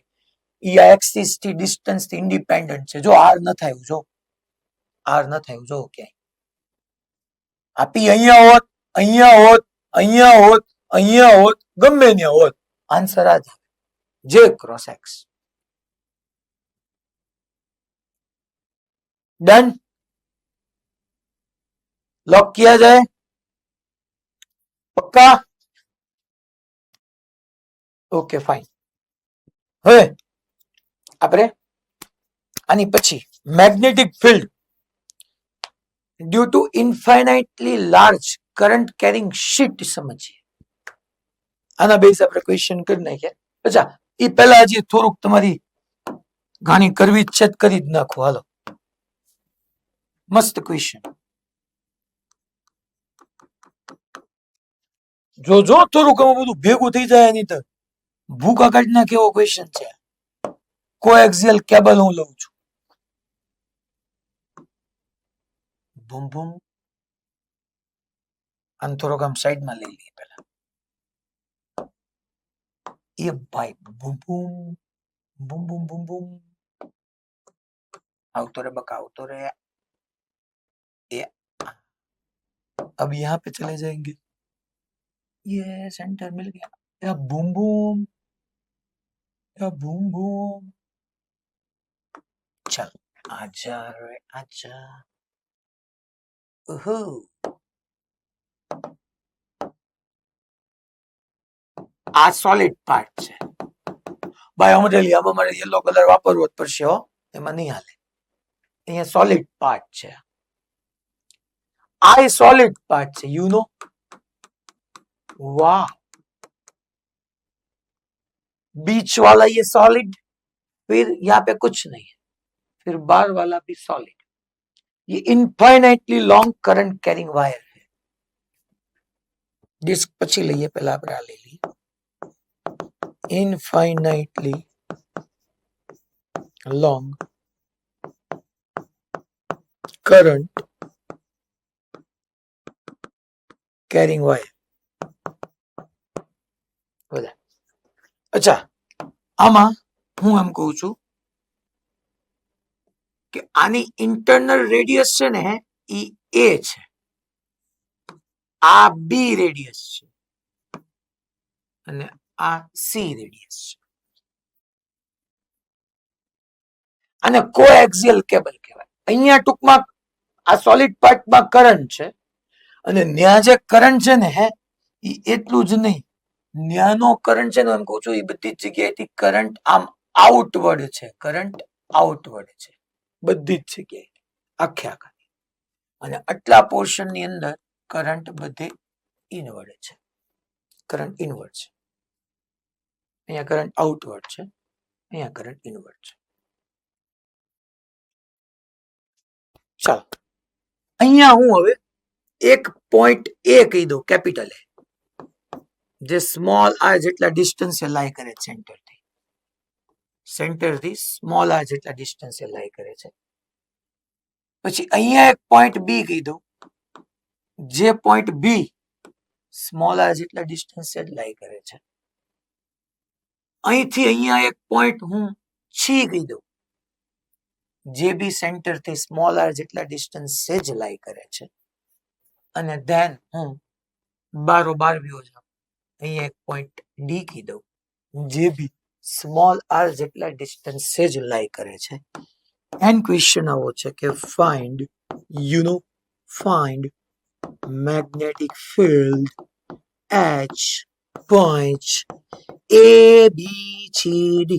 ઈ આ એક્સિસ થી ડિસ્ટન્સ થી ઇન્ડિપેન્ડન્ટ છે. જો આર ન થાય, જો આર ન થાય, જો ક્યાંય આ પી અહીંયા હોત, અહીંયા હોત, અહીંયા હોત, અહીંયા હોત, ગમે ત્યાં હોત, આન્સર આ જ જે ક્રોસ એક્સ. डन? लॉक किया जाए? पक्का? Okay fine. હવે આપણે આની પછી magnetic field due to infinitely large current carrying sheet સમજીએ. આના બેઝ આપણે ક્વેશ્ચન કરી નાખ્યા. અચ્છા, એ પહેલા હજી થોડુંક તમારી ઘાણી કરવી જ છે, કરી જ નાખો. હાલો, મસ્ત ક્વેશ્ચન. જો થોડુંક આમાં બધું ભેગું થઈ જાય એની તો ભૂકા કાઢી નાખે એવો ક્વેશ્ચન છે. કોએક્સિયલ કેબલ હું લઉં છું. બૂમ બૂમ. આને થોડોક આમ સાઈડમાં લઈ લઈએ પેલા. એ ભાઈ બૂમ બૂમ બૂમ બૂમ બૂમ બૂમ. આવતો रे बका, आवतो रे. ये अब यहाँ पे चले जाएंगे. ये सेंटर मिल गया. या बूम बूम, या बूम बूम. चल आजा रे आजा. ओहो, આ સોલિડ પાર્ટ છે ભાઈ. અમારે અમારે યલો કલર વાપરવો જ પડશે હો, એમાં નહીં હાલે. અહીંયા સોલિડ પાર્ટ છે. આ સોલિડ પાર્ટ છે, યુ નો. વાહ, बीच वाला ये सॉलिड, फिर यहाँ पे कुछ नहीं है, फिर बार वाला भी सॉलिड. ये infinitely long current carrying wire है. डिस्क પછી લઈએ, પહેલા આપણે આ લઈ લઈએ. ઇનફાઇનાઇટલી લોંગ કરંટ કેરિંગ વાયર. બધા. અચ્છા, આમાં હું એમ કહું છું કે આની ઇન્ટરનલ રેડિયસ છે ને ઈ એ છે, આ બી રેડિયસ છે અને આ સી રેડિયસ છે. અને કોએક્સિયલ કેબલ કહેવાય. અહીંયા ટૂંકમાં આ સોલિડ પાર્ટમાં કરંટ છે અને ન્યા જે કરંટ છે ને ઈ એટલું જ નહીં, ન્યાનો કરંટ છે ને એમ કહું છું એ બધી જ જગ્યાએથી કરંટ આમ આઉટવર્ડ છે, કરંટ આઉટવર્ડ છે બધી જ જગ્યાએ, આખે આખા. અને આટલા પોર્શન ની અંદર કરંટ બધે ઇનવર્ડ છે, કરંટ ઇનવર્ડ છે. અહીંયા કરંટ આઉટવર્ડ છે, અહીંયા કરંટ ઇનવર્ડ છે. ચાલો, અહીંયા હું હવે એક પોઈન્ટ એ કહી દઉં, કેપિટલ એ, જે સ્મોલ આર જેટલા ડિસ્ટન્સે લાય કરે છે સેન્ટરથી સ્મોલ આર જેટલા ડિસ્ટન્સે લાય કરે છે. પછી અહીંયા એક પોઈન્ટ બી કહી દઉં, જે પોઈન્ટ બી સ્મોલ આર જેટલા ડિસ્ટન્સે લાય કરે છે. અહીંથી અહીંયા એક પોઈન્ટ હું સી કહી દઉં, જે બી સેન્ટરથી સ્મોલ આર જેટલા ડિસ્ટન્સે જ લાય કરે છે. અને ધેન હું બારોબાર વ્યુ જાઉં, અહીંયા એક પોઈન્ટ ડી કહી દઉં, જે બી સ્મોલ આર જેટલા ડિસ્ટન્સે જ લાય કરે છે. એન્ડ ક્વેશ્ચન આવો છે કે find magnetic field H points ABCD.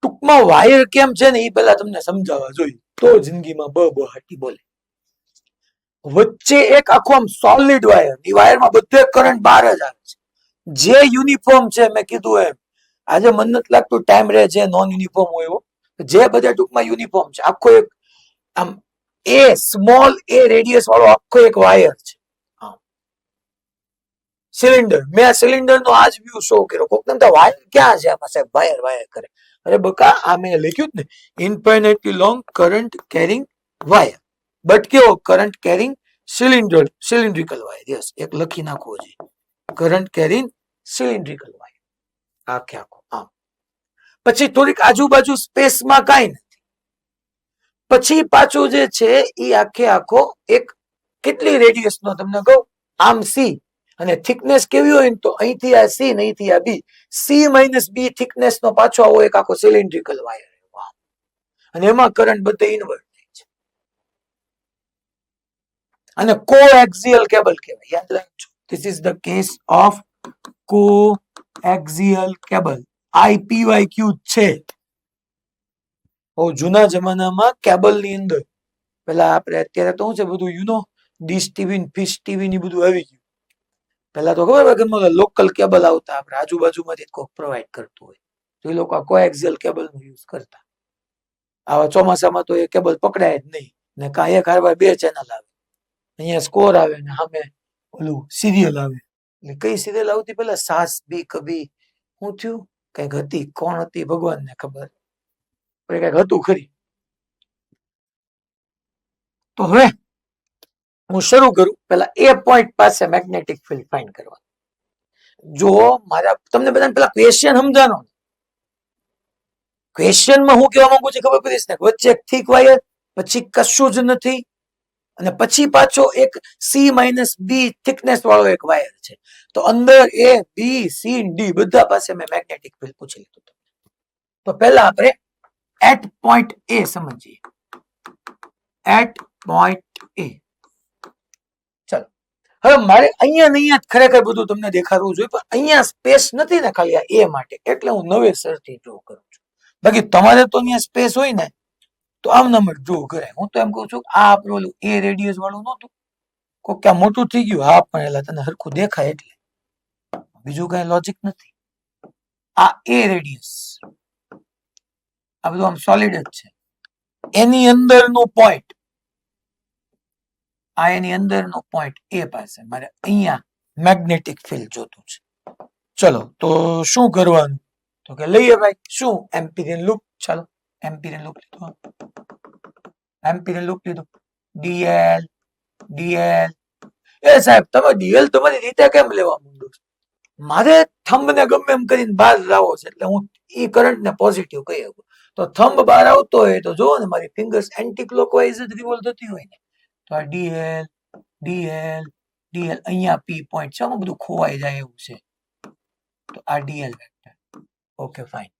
ટૂંકમાં વાયર કેમ છે ને એ પેલા તમને સમજાવવા જોઈએ તો જિંદગીમાં બહાટી બોલે. વચ્ચે એક આખો આમ સોલિડ વાયર, એ વાયરમાં બધે કરંટ બહાર જ આવે છે, જે યુનિફોર્મ છે. મેં કીધું એમ, આજે મને નથી લાગતું ટાઈમ રહે છે નોન યુનિફોર્મ હોય એવો, જે બધા ટૂંકમાં યુનિફોર્મ છે. આખો એક આમ એ સ્મોલ એ રેડિયસ વાળો આખો એક વાયર છે, સિલિન્ડર. મેં આ સિલિન્ડર નો આજ વ્યૂ શો કર્યો. કોક ને વાયર ક્યાં છે આ પાસે, વાયર કરે. અરે બકા, આ મેં લખ્યું જ ને, infinitely long current carrying wire. But કેવો current carrying cylindrical wire. Yes, એક લખી નાખવો જોઈએ, કરંટ કેરિંગ સિલિન્ડ્રિકલ વાયર. આખે આખો આમ. પછી થોડીક આજુબાજુ સ્પેસમાં કાંઈ નથી. પછી પાછું જે છે એ આખે આખો એક કેટલી રેડિયસ નો તમને કહું, આમ સી, અને થિકનેસ કેવી હોય ને તો અહીંથી આ સી ને અહીંથી આ બી, સી માઇનસ બી થિકનેસ નો પાછો આવો એક આખો સિલિન્ડ્રિકલ વાયર. અને એમાં કરંટ બધે ઇનવર્ટ થાય છે. અને કોએક્સિયલ કેબલ કહેવાય, યાદ રાખજો. This is the case of coaxial cable. IPYQ છે. જૂના જમાનામાં કેબલ ની અંદર પેલા આપણે અત્યારે તો શું છે બધું ડીશ ટીવી ફિશ ટીવી ની બધું આવી ગયું. પેલા તો ખબર કે લોકલ કેબલ આવતા, આપણે આજુબાજુમાંથી કોઈ પ્રોવાઈડ કરતું હોય તો એ લોકો કોએક્સિયલ કેબલ નો યુઝ કરતા. આવા ચોમાસામાં તો એ કેબલ પકડાય જ નહીં, ને કાંઈ એક હારવાર બે ચેનલ આવે, અહીંયા સ્કોર આવે ને સામે ઓલું સિરિયલ આવે. એટલે કઈ સિરિયલ આવતી પેલા, સાસ બી કભી, શું થયું કઈક હતી, કોણ હતી ભગવાન ને ખબર, કઈક હતું ખરી. તો હવે હું શરૂ કરું. પેલા એ પોઈન્ટ પાસે મેગ્નેટિક ફિલ્ડ ફાઇન્ડ કરવા. જો મારા તમને બધાને પેલા ક્વેશ્ચન સમજાનો, ક્વેશ્ચનમાં હું કહેવા માંગુ છું ખબર પડીશ ને, વચ્ચે એક થીક વાયર, પછી કશું જ નથી, અને પછી પાછો એક સી માઇનસ બી થિકનેસ વાળો એક વાયર છે. તો અંદર એ બી સી ડી બધા પાસે મેં મેગ્નેટિક ફિલ્ડ પૂછી લીધું. તો પહેલા આપણે એટ પોઈન્ટ એ સમજીએ. એટ પોઈન્ટ એ. ચલો, હવે મારે અહીંયા ખરેખર બધું તમને દેખાડવું જોઈએ, પણ અહીંયા સ્પેસ નથી ને ખાલી આ એ માટે, એટલે હું નવેસરથી ડ્રો કરું છું. બાકી તમારે તો અહીંયા સ્પેસ હોય ને તો આમ નંબર ડ્રો કરે. હું તો એમ કહું છું આ આપણું એ રેડિયસ વાળું નહોતું, કોક ક્યાં મોટું થઈ ગયું, હા પણ એલા તને હરખું દેખાય એટલે, બીજું કઈ લોજિક નથી. આ એ રેડિયસ, આ બધું આમ સોલિડ જ છે. એની અંદરનું પોઈન્ટ, આ એની અંદરનો પોઈન્ટ એ પાસે મારે અહીંયા મેગ્નેટિક ફિલ્ડ જોતું છે. ચલો તો શું કરવાનું, તો કે લઈએ ભાઈ શું એમ્પિરિયન લૂપ. ચાલો એમ્પિરિયન લૂપ લીધો, એમ્પિરિયન લૂપ લીધો, ડીએલ ડીએલ. એ સાહેબ તમે ડીએલ તમારી રીતે કેમ લેવા માંડો છો? મારે થંબ ને ગમે એમ કરીને બહાર લાવો છે એટલે હું ઈ કરંટ ને પોઝિટિવ કહી શકું. તો થંબ બહાર આવતો હોય તો જોવો ને મારી ફિંગર્સ એન્ટી ક્લોકવાઇઝ જ રિવોલ્વ થતી હોય ને. તો આ ડીએલ ડીએલ ડીએલ, અહીંયા પી પોઈન્ટ છે, આમાં બધું ખોવાઈ જાય એવું છે. તો આ ડીએલ વેક્ટર, ઓકે ફાઇન.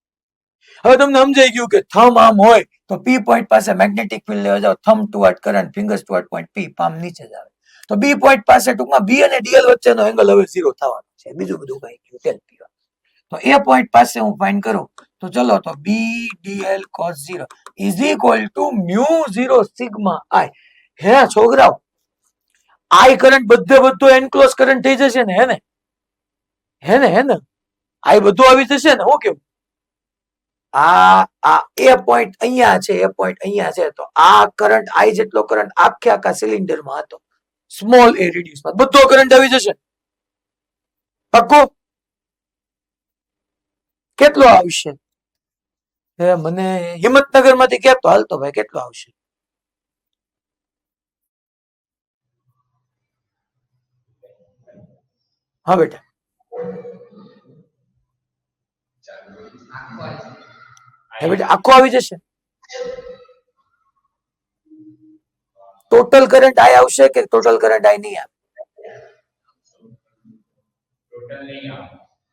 હવે તમને સમજાઈ ગયું કે થંબ આમ હોય તો પી પોઈન્ટ પાસે મેગ્નેટિક ફિલ્ડ લેવા જાવ, thumb toward current, fingers toward point P, palm નીચે જ આવે. તો બી પોઈન્ટ પાસે ટૂંકમાં બી અને ડીએલ વચ્ચેનો એંગલ હવે 0 થવાનો છે, બીજું બધું કઈ ગયું ટેલ પી. તો એ પોઈન્ટ પાસે હું ફાઇન્ડ કરું તો ચલો તો B DL cos 0 is equal to mu 0 sigma I. હે છોકરાઓ, આઈ કરંટ બધો એનક્લોઝ કરંટ થઈ જશે ને, હે ને આઈ બધું આવી જશે ને. હું કેવું, આ એ પોઈન્ટ અહીંયા છે, એ પોઈન્ટ અહીંયા છે, તો આ કરંટ આઈ જેટલો કરંટ આખા સિલિન્ડરમાં હતો, સ્મોલ એ રેડિયસમાં બધો કરંટ આવી જશે. પાક્કું? કેટલો આવશે? મને હિંમતનગર માંથી કહેતો હાલતો ભાઈ, કેટલો આવશે? હા બેટા, બેટા આખો આવી જશે. ટોટલ કરંટ આઈ આવશે કે ટોટલ કરંટ આઈ નહીં આવે?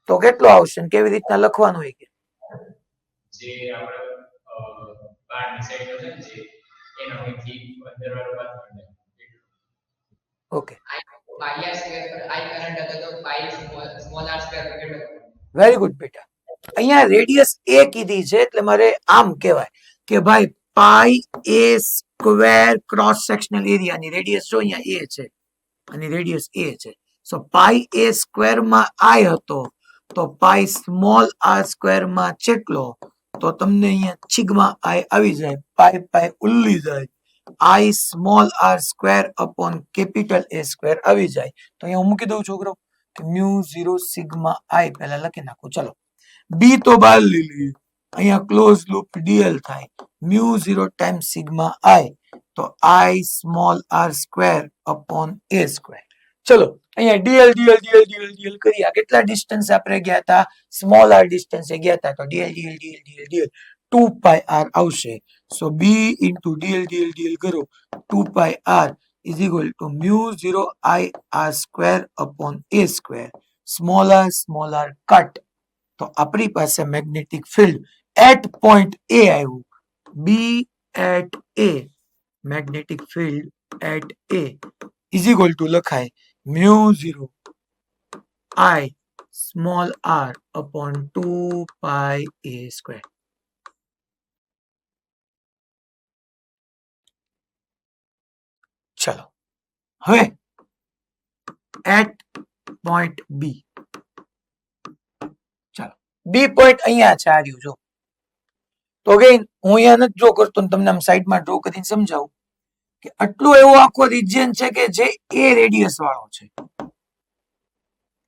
તો કેટલો આવશે ને કેવી રીતના લખવાનું હોય કે જે આપણે બાર ડિસાઈડ કરશે ને જે એનો થી 15 વાર બાદ ઓકે પાઈ આર સ્ક્વેર પર આઈ કરંટ હતો તો પાઈ સ્મોલ આર સ્ક્વેર પર કેટલો? વેરી ગુડ બેટા. અહીંયા રેડિયસ એ કીધી છે એટલે મારે આમ કહેવાય કે ભાઈ પાઈ એ સ્ક્વેર ક્રોસ સેક્શનલ એરિયાની રેડિયસ જો અહીંયા એ છે અને રેડિયસ એ છે. સો પાઈ એ સ્ક્વેર માં આઈ હતો તો પાઈ સ્મોલ આર સ્ક્વેર માં કેટલો, તો તમને અહીંયા સિગ્મા આઈ આવી જાય, પાઈ પાઈ ઉલ્લી જાય, I small R square upon capital A square આવી જાય. તો અહીંયા હું મૂકી દઉં છોકરો મ્યુ 0 સિગ્મા આઈ પહેલા લખી નાખું. ચલો બી તો બહાર લઈ લઈએ, અહીંયા ક્લોઝ લૂપ ડીએલ થાય, મ્યુ 0 ટાઈમ્સ સિગ્મા આઈ, તો આઈ સ્મોલ આર સ્ક્વેર અપોન એ સ્ક્વેર. ચલો અહીંયા DL DL DL DL DL કરી, આ કેટલા ડિસ્ટન્સ આપણે ગયા હતા? સ્મોલ આર ડિસ્ટન્સે ગયા હતા, તો DL DL DL DL DL 2 pi R આવશે. સો બી ઇન્ટુ ડીએલ ડીએલ ડીએલ કરો 2 pi R is equal to mu 0 I r square upon a square. Small r cut. તો આપણી પાસે magnetic field at point A આવ્યું, B at A, magnetic field at A is equal to લખાય mu 0 I small r upon 2 pi a square. ચલો હવે at point બી, ચાલો બી point અહીંયા છે, આ રહ્યું જો. તો અગેન હું અહીંયા નથી ડ્રો કરતો, તમને આમ સાઈડમાં ડ્રો કરીને સમજાવું કે આટલું એવો આખો રિજિયન છે કે જે એ રેડિયસ વાળો છે,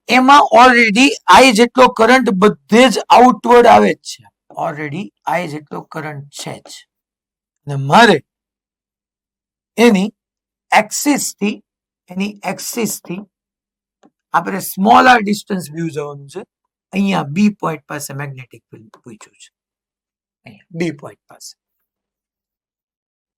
એમાં ઓલરેડી આઈ જેટલો કરંટ બધે જ આઉટવર્ડ આવે જ છે, ઓલરેડી આઈ જેટલો કરંટ છે જ, અને મારે એની એક્સિસ થી આપણે સ્મોલ આર ડિસ્ટન્સ વ્યૂ જવાનું છે. અહીંયા બી પોઈન્ટ પાસે મેગ્નેટિક ફિલ્ડ પૂછ્યું છે, અહીંયા બી પોઈન્ટ પાસે.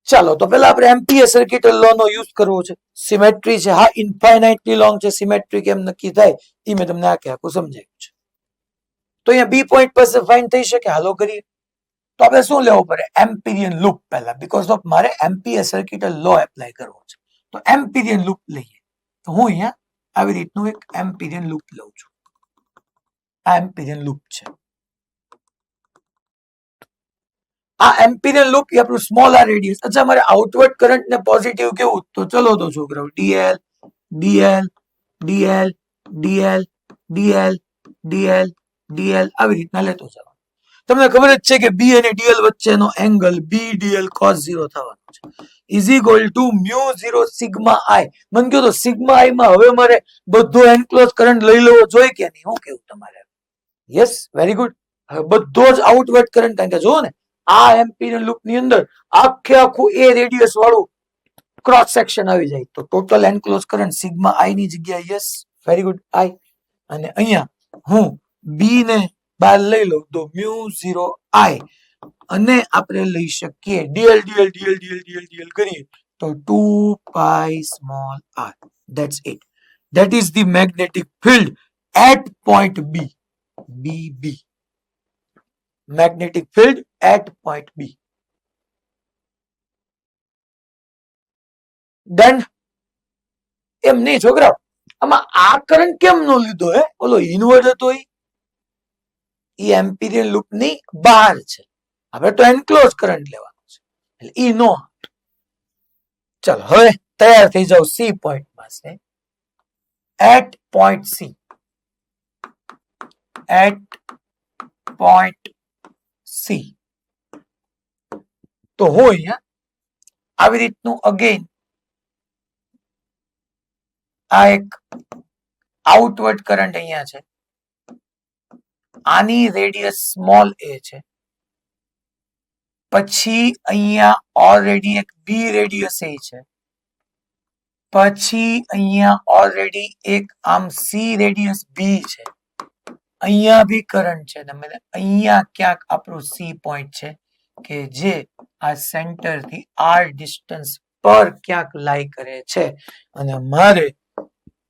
ચાલો તો પેલા આપણે એમ્પિયર સર્કિટ લો નો યુઝ કરવો છે. સિમેટ્રી છે, હા ઇન્ફાઇનાઇટલી લોંગ છે, સિમેટ્રી કેમ નક્કી થાય એ મેં તમને આખું સમજાવ્યું છે. તો અહીંયા બી પોઈન્ટ પાસે ફાઇન્ડ થઈ શકે, હાલો કરીએ. તો આપણે શું લેવું પડે? એમ્પિરિયન લૂપ પહેલા, બીકોઝ ઓફ મારે એમ્પિયર સર્કિટ લો એપ્લાય કરવો છે. તો એમ્પિરિયન લૂપ લઈએ. તો હું અહીંયા આવી રીતનું એક એમ્પિરિયન લૂપ લઉં છું. આ એમ્પિરિયન લૂપ છે. આ એમ્પિરિયન લૂપ એ આપણું સ્મોલ આર રેડિયસ. અચ્છા મારે આઉટવર્ડ કરંટ ને પોઝિટિવ કેવું? તો ચલો તો છોકરાઓ DL DL DL DL DL DL DL આવી રીતના લેતો જવાનો. તમને ખબર જ છે કે બી અને ડીએલ વચ્ચેનો એંગલ બી ડીએલ cos 0 થવાનો છે is equal to mu 0 sigma આઈ. મને કહો તો સિગ્મા આઈ માં હવે મારે બધો એન્ક્લોઝ કરંટ લઈ લેવો જોઈએ કે નહીં? શું કેવું તમારે? Yes, very good. હવે બધો જ આઉટવર્ડ કરંટ, કારણ કે જુઓ ને આ એમ્પિરિયલ લૂપ ની અંદર આખે આખું એ રેડિયસ વાળું ક્રોસ સેક્શન આવી જાય તો ટોટલ એન્ક્લોઝ કરંટ સિગ્મા આઈ ની જગ્યાએ યસ, વેરી ગુડ, આઈ. અને અહીંયા હું બી ને બહાર લઈ લઉં તો મ્યુ 0 આઈ અને આપણે લઈ શકીએ DL DL DL DL DL DL કરીએ તો 2 pi small R. That's it. That is the magnetic field at point B. B magnetic field at point B. Done. એમ નહીં છોકરા, આમાં આ કરંટ કેમ નો લીધો? ઓલો ઇનવર્ડ હતો એ એમ્પિરિયલ લૂપ ની બહાર છે. હવે તો એન્ક્લોઝ કરંટ લેવાનો છે એટલે ઈ નો. ચલો હવે તૈયાર થઈ જાવ સી પોઈન્ટ પાસે. Eight point C, eight point C તો હું અહીંયા આવી રીતનું અગેન આ એક આઉટવર્ડ કરંટ અહીંયા છે, આની રેડિયસ સ્મોલ એ છે, પછી અહીંયા ઓલરેડી એક બી રેડિયસ એ છે, પછી અહીંયા ઓલરેડી એક આમ સી રેડિયસ બી છે, અહીંયા બી કરંટ છે. તમે અહીંયા ક્યાંક આપણું સી પોઈન્ટ છે કે જે આ સેન્ટર થી આર ડિસ્ટન્સ પર ક્યાંક લાઈ કરે છે અને મારે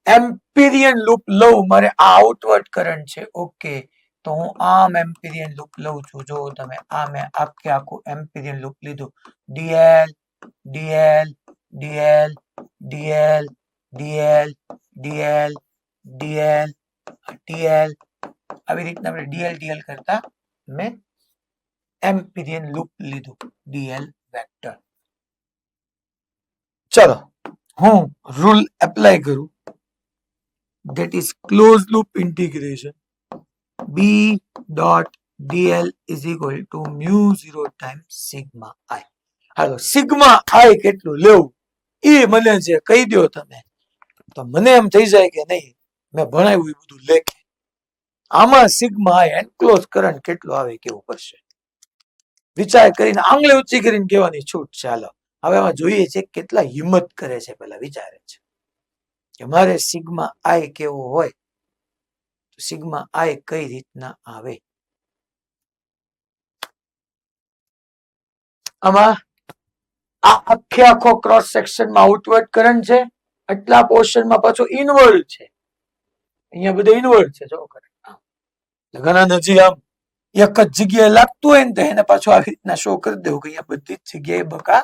એમ્પિરિયન લૂપ લઉં, મારે આ આઉટવર્ડ કરંટ છે. ઓકે, તો હું આમ એમ્પિરિયન લૂપ લઉં છું. જો તમે આ મેં આખે આખું એમ્પિરિયન લૂપ લીધું. DL DL DL DL DL DL DL DL આવી રીતના આપણે ડીએલ ડીએલ કરતા મેં એમ્પિરિયન લૂપ લીધું, ડીએલ વેક્ટર. ચલો હું રૂલ એપ્લાય કરું. that is closed loop integration b dot dl is equal to mu 0 times sigma I. Hello sigma આઈ કેટલું લેવું એ મને જે કહી દો તમે, તો મને એમ થઈ જાય કે નહીં મેં ભણાવ્યું એ બધું લેખે. આમાં સિગ્મા આઈ એન્ક્લોઝ કરંટ કેટલો આવે કેવું પડશે. વિચાર કરીને આંગળી ઊંચી કરીને કહેવાની છૂટ છે. હાલો હવે આમાં જોઈએ છે કેટલા હિંમત કરે છે, પેલા વિચારે છે કે મારે સિગ્મા આઈ કેવું હોય તો સિગ્મા આઈ કઈ રીતના આવે. આમાં આ આખે આખો ક્રોસ સેક્શનમાં આઉટવર્ડ કરંટ છે, આટલા પોર્શનમાં પાછો ઇનવર્ડ છે. અહીંયા બધા ઇનવર્ડ છે. જો કરંટ ઘણા નજી આમ એક જ જગ્યાએ લાગતું હોય ને તો એને પાછું આવી રીતના શો કરી દેવું કે અહીંયા બધી જ જગ્યાએ બકા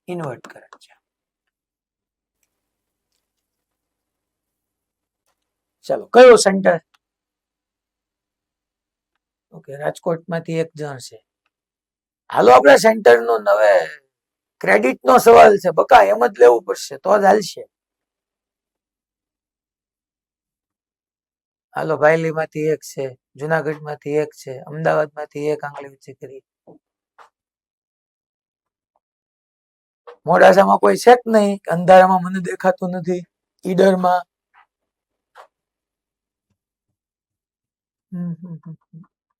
ઇન્વર્ટ કરંટ છે. ચલો કયો સેન્ટર? ઓકે, રાજકોટમાંથી એક જણ છે. હાલો આપણે સેન્ટર નો હવે ક્રેડિટ નો સવાલ છે બકા, એમ જ લેવું પડશે તો જ હાલશે. હાલો ભાયલી માંથી એક છે, જુનાગઢ માંથી એક છે, અમદાવાદ માંથી એક આંગળી ઊંચી કરી. મોડાસામાં કોઈ છે જ નહીં, અંધારામાં મને દેખાતું નથી, ઈડરમાં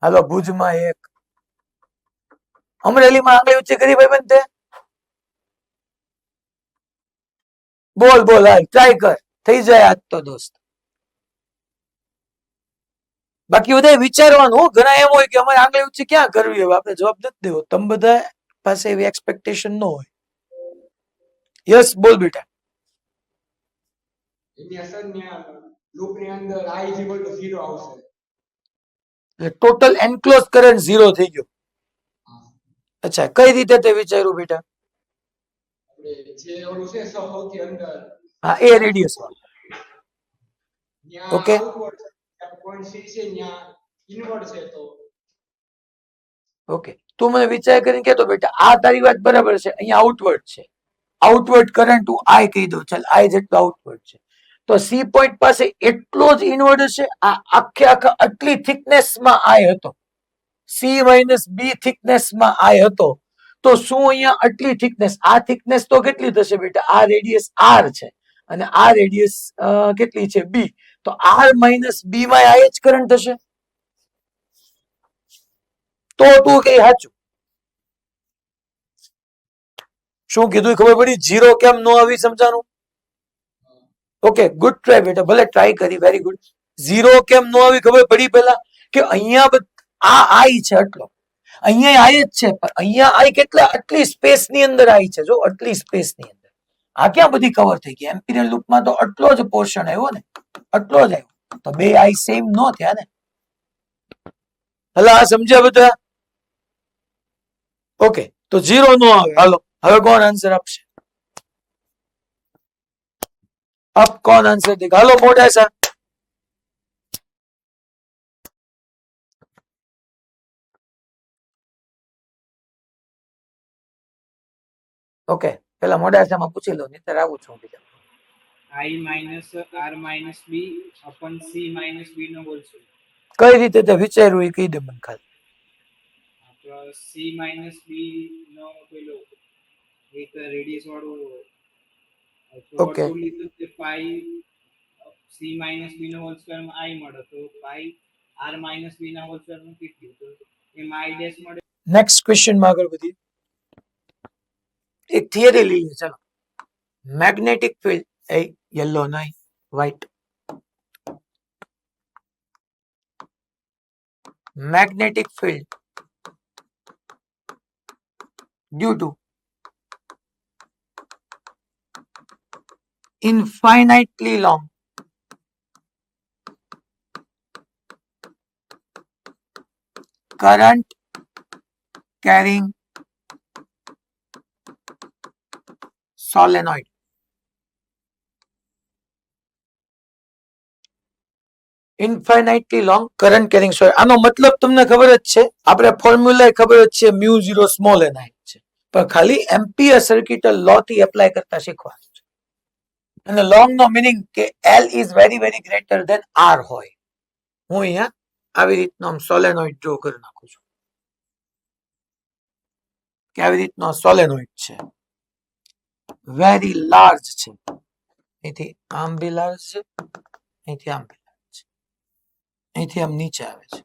હાલો ભુજમાં એક, અમરેલીમાં આંગળી ઊંચી કરી ભાઈ બંધ. બોલ બોલ હાલ ટ્રાય કર, થઈ જાય આજ તો દોસ્ત. બાકી બધા વિચારવાનું. ઘણા એમ હોય કે અમારે આંગળી ઊંચી ક્યાં કરવી, હવે આપણે જવાબ નથી દેવો. તમે બધા પાસે એવી એક્સપેક્ટેશન ન હોય. યસ બોલ બેટા. એની અસર લૂપ ની અંદર I is equal to 0 આવશે. ટોટલ એન્ક્લોઝ કરંટ 0 થઈ ગયો. અચ્છા, કઈ રીતે તે વિચાર્યું બેટા? આપણે જે ઓલું છે સૌથી અંદર હા, એ રેડિયસ વાળું. ત્યાં Okay. આઉટવર્ડ છે, પોઈન્ટ C છે ત્યાં ઇનવર્ડ છે. તો ઓકે, તું મને વિચાર કરીને કહેતો બેટા આ તારી વાત બરાબર છે. અહીંયા આઉટવર્ડ છે, આઉટવર્ડ કરંટ તું આઈ કહી દો. ચાલ આઈ જેટલો આઉટવર્ડ છે તો તો સી પોઈન્ટ પાસે એટલો જ ઇનવર્ડ હશે. આ આખે આખા આટલી થિકનેસમાં આઈ હતો, સી માઇનસ બી થિકનેસમાં આઈ હતો. તો શું અહીંયા આટલી થિકનેસ, આ થિકનેસ તો કેટલી થશે બેટા? આ રેડિયસ આર છે અને આ રેડિયસ કેટલી છે? બી. તો આર માઇનસ બી માં આઈ જ કરંટ થશે. તો તું કઈ સાચું શું કીધું ખબર પડી? ઝીરો કેમ નો આવી સમજાનું? ઓકે, ગુડ ટ્રાય બેટા, ભલે ટ્રાય કરી, વેરી ગુડ. ઝીરો કેમ નો આવી ખબર પડી પેલા? કે અહીંયા આ આઈ છે એટલો, અહીંયા આઈ જ છે, પણ અહીંયા આઈ કેટલા? આટલી સ્પેસ ની અંદર આઈ છે. જો આટલી સ્પેસ ની અંદર આ ક્યાં બધી કવર થઈ ગઈ? એમ્પિરિયલ લૂપમાં તો આટલો જ પોર્શન આવ્યો ને, આટલો જ આવ્યો. તો બે આઈ સેમ નો થયા ને. હલા આ સમજ્યા બધા? ઓકે, તો ઝીરો નો આવે. હાલો હવે કોણ આન્સર આપશે? અપ કોણ આન્સર દે? હાલો મોટા સા. ઓકે, પેલા મોડાસામાં પૂછી લો, નહીતર આવું છું બીજા. I minus R minus B upon C minus B નો હોલ સ્ક્વેર. કઈ રીતે તે વિચાર્યું એ કહી દે મને ખાલી. C minus B નો પેલો એક રેડિયસ વાળો Okay. લીધું તે પાઈ C minus B નો હોલ સ્ક્વેર માં I મળે, તો પાઈ R minus B ના હોલ સ્ક્વેર માં કેટલું? તો એમાં I ડેશ મળે. નેક્સ્ટ ક્વેશ્ચન માં આગળ વધીએ. એક થિયરી લઈએ ચાલો. મેગ્નેટિક ફિલ્ડ એ યલો નહીં, white. Magnetic field due to infinitely long current carrying solenoid. Infinitely long current carrying solid. આનો મતલબ તમને ખબર જ છે, આપણે ફોર્મ્યુલા ખબર જ છે, મ્યુ 0 સ્મોલ n I છે, પણ ખાલી એમ્પિયર સર્કિટલ લો થી એપ્લાય કરતા શીખવાનું છે. અને લોંગ નો મીનિંગ કે L is very very greater than R હોય. હું અહીંયા આવી રીતનો સોલેનોઇડ ડ્રો કરી નાખું છું કે આવી રીતનો સોલેનોઇડ છે, વેરી લાર્જ છે. અહીંથી આમ બી લાર્જ છે, અહીંથી આમ બી, અહીંથી આમ નીચે આવે છે,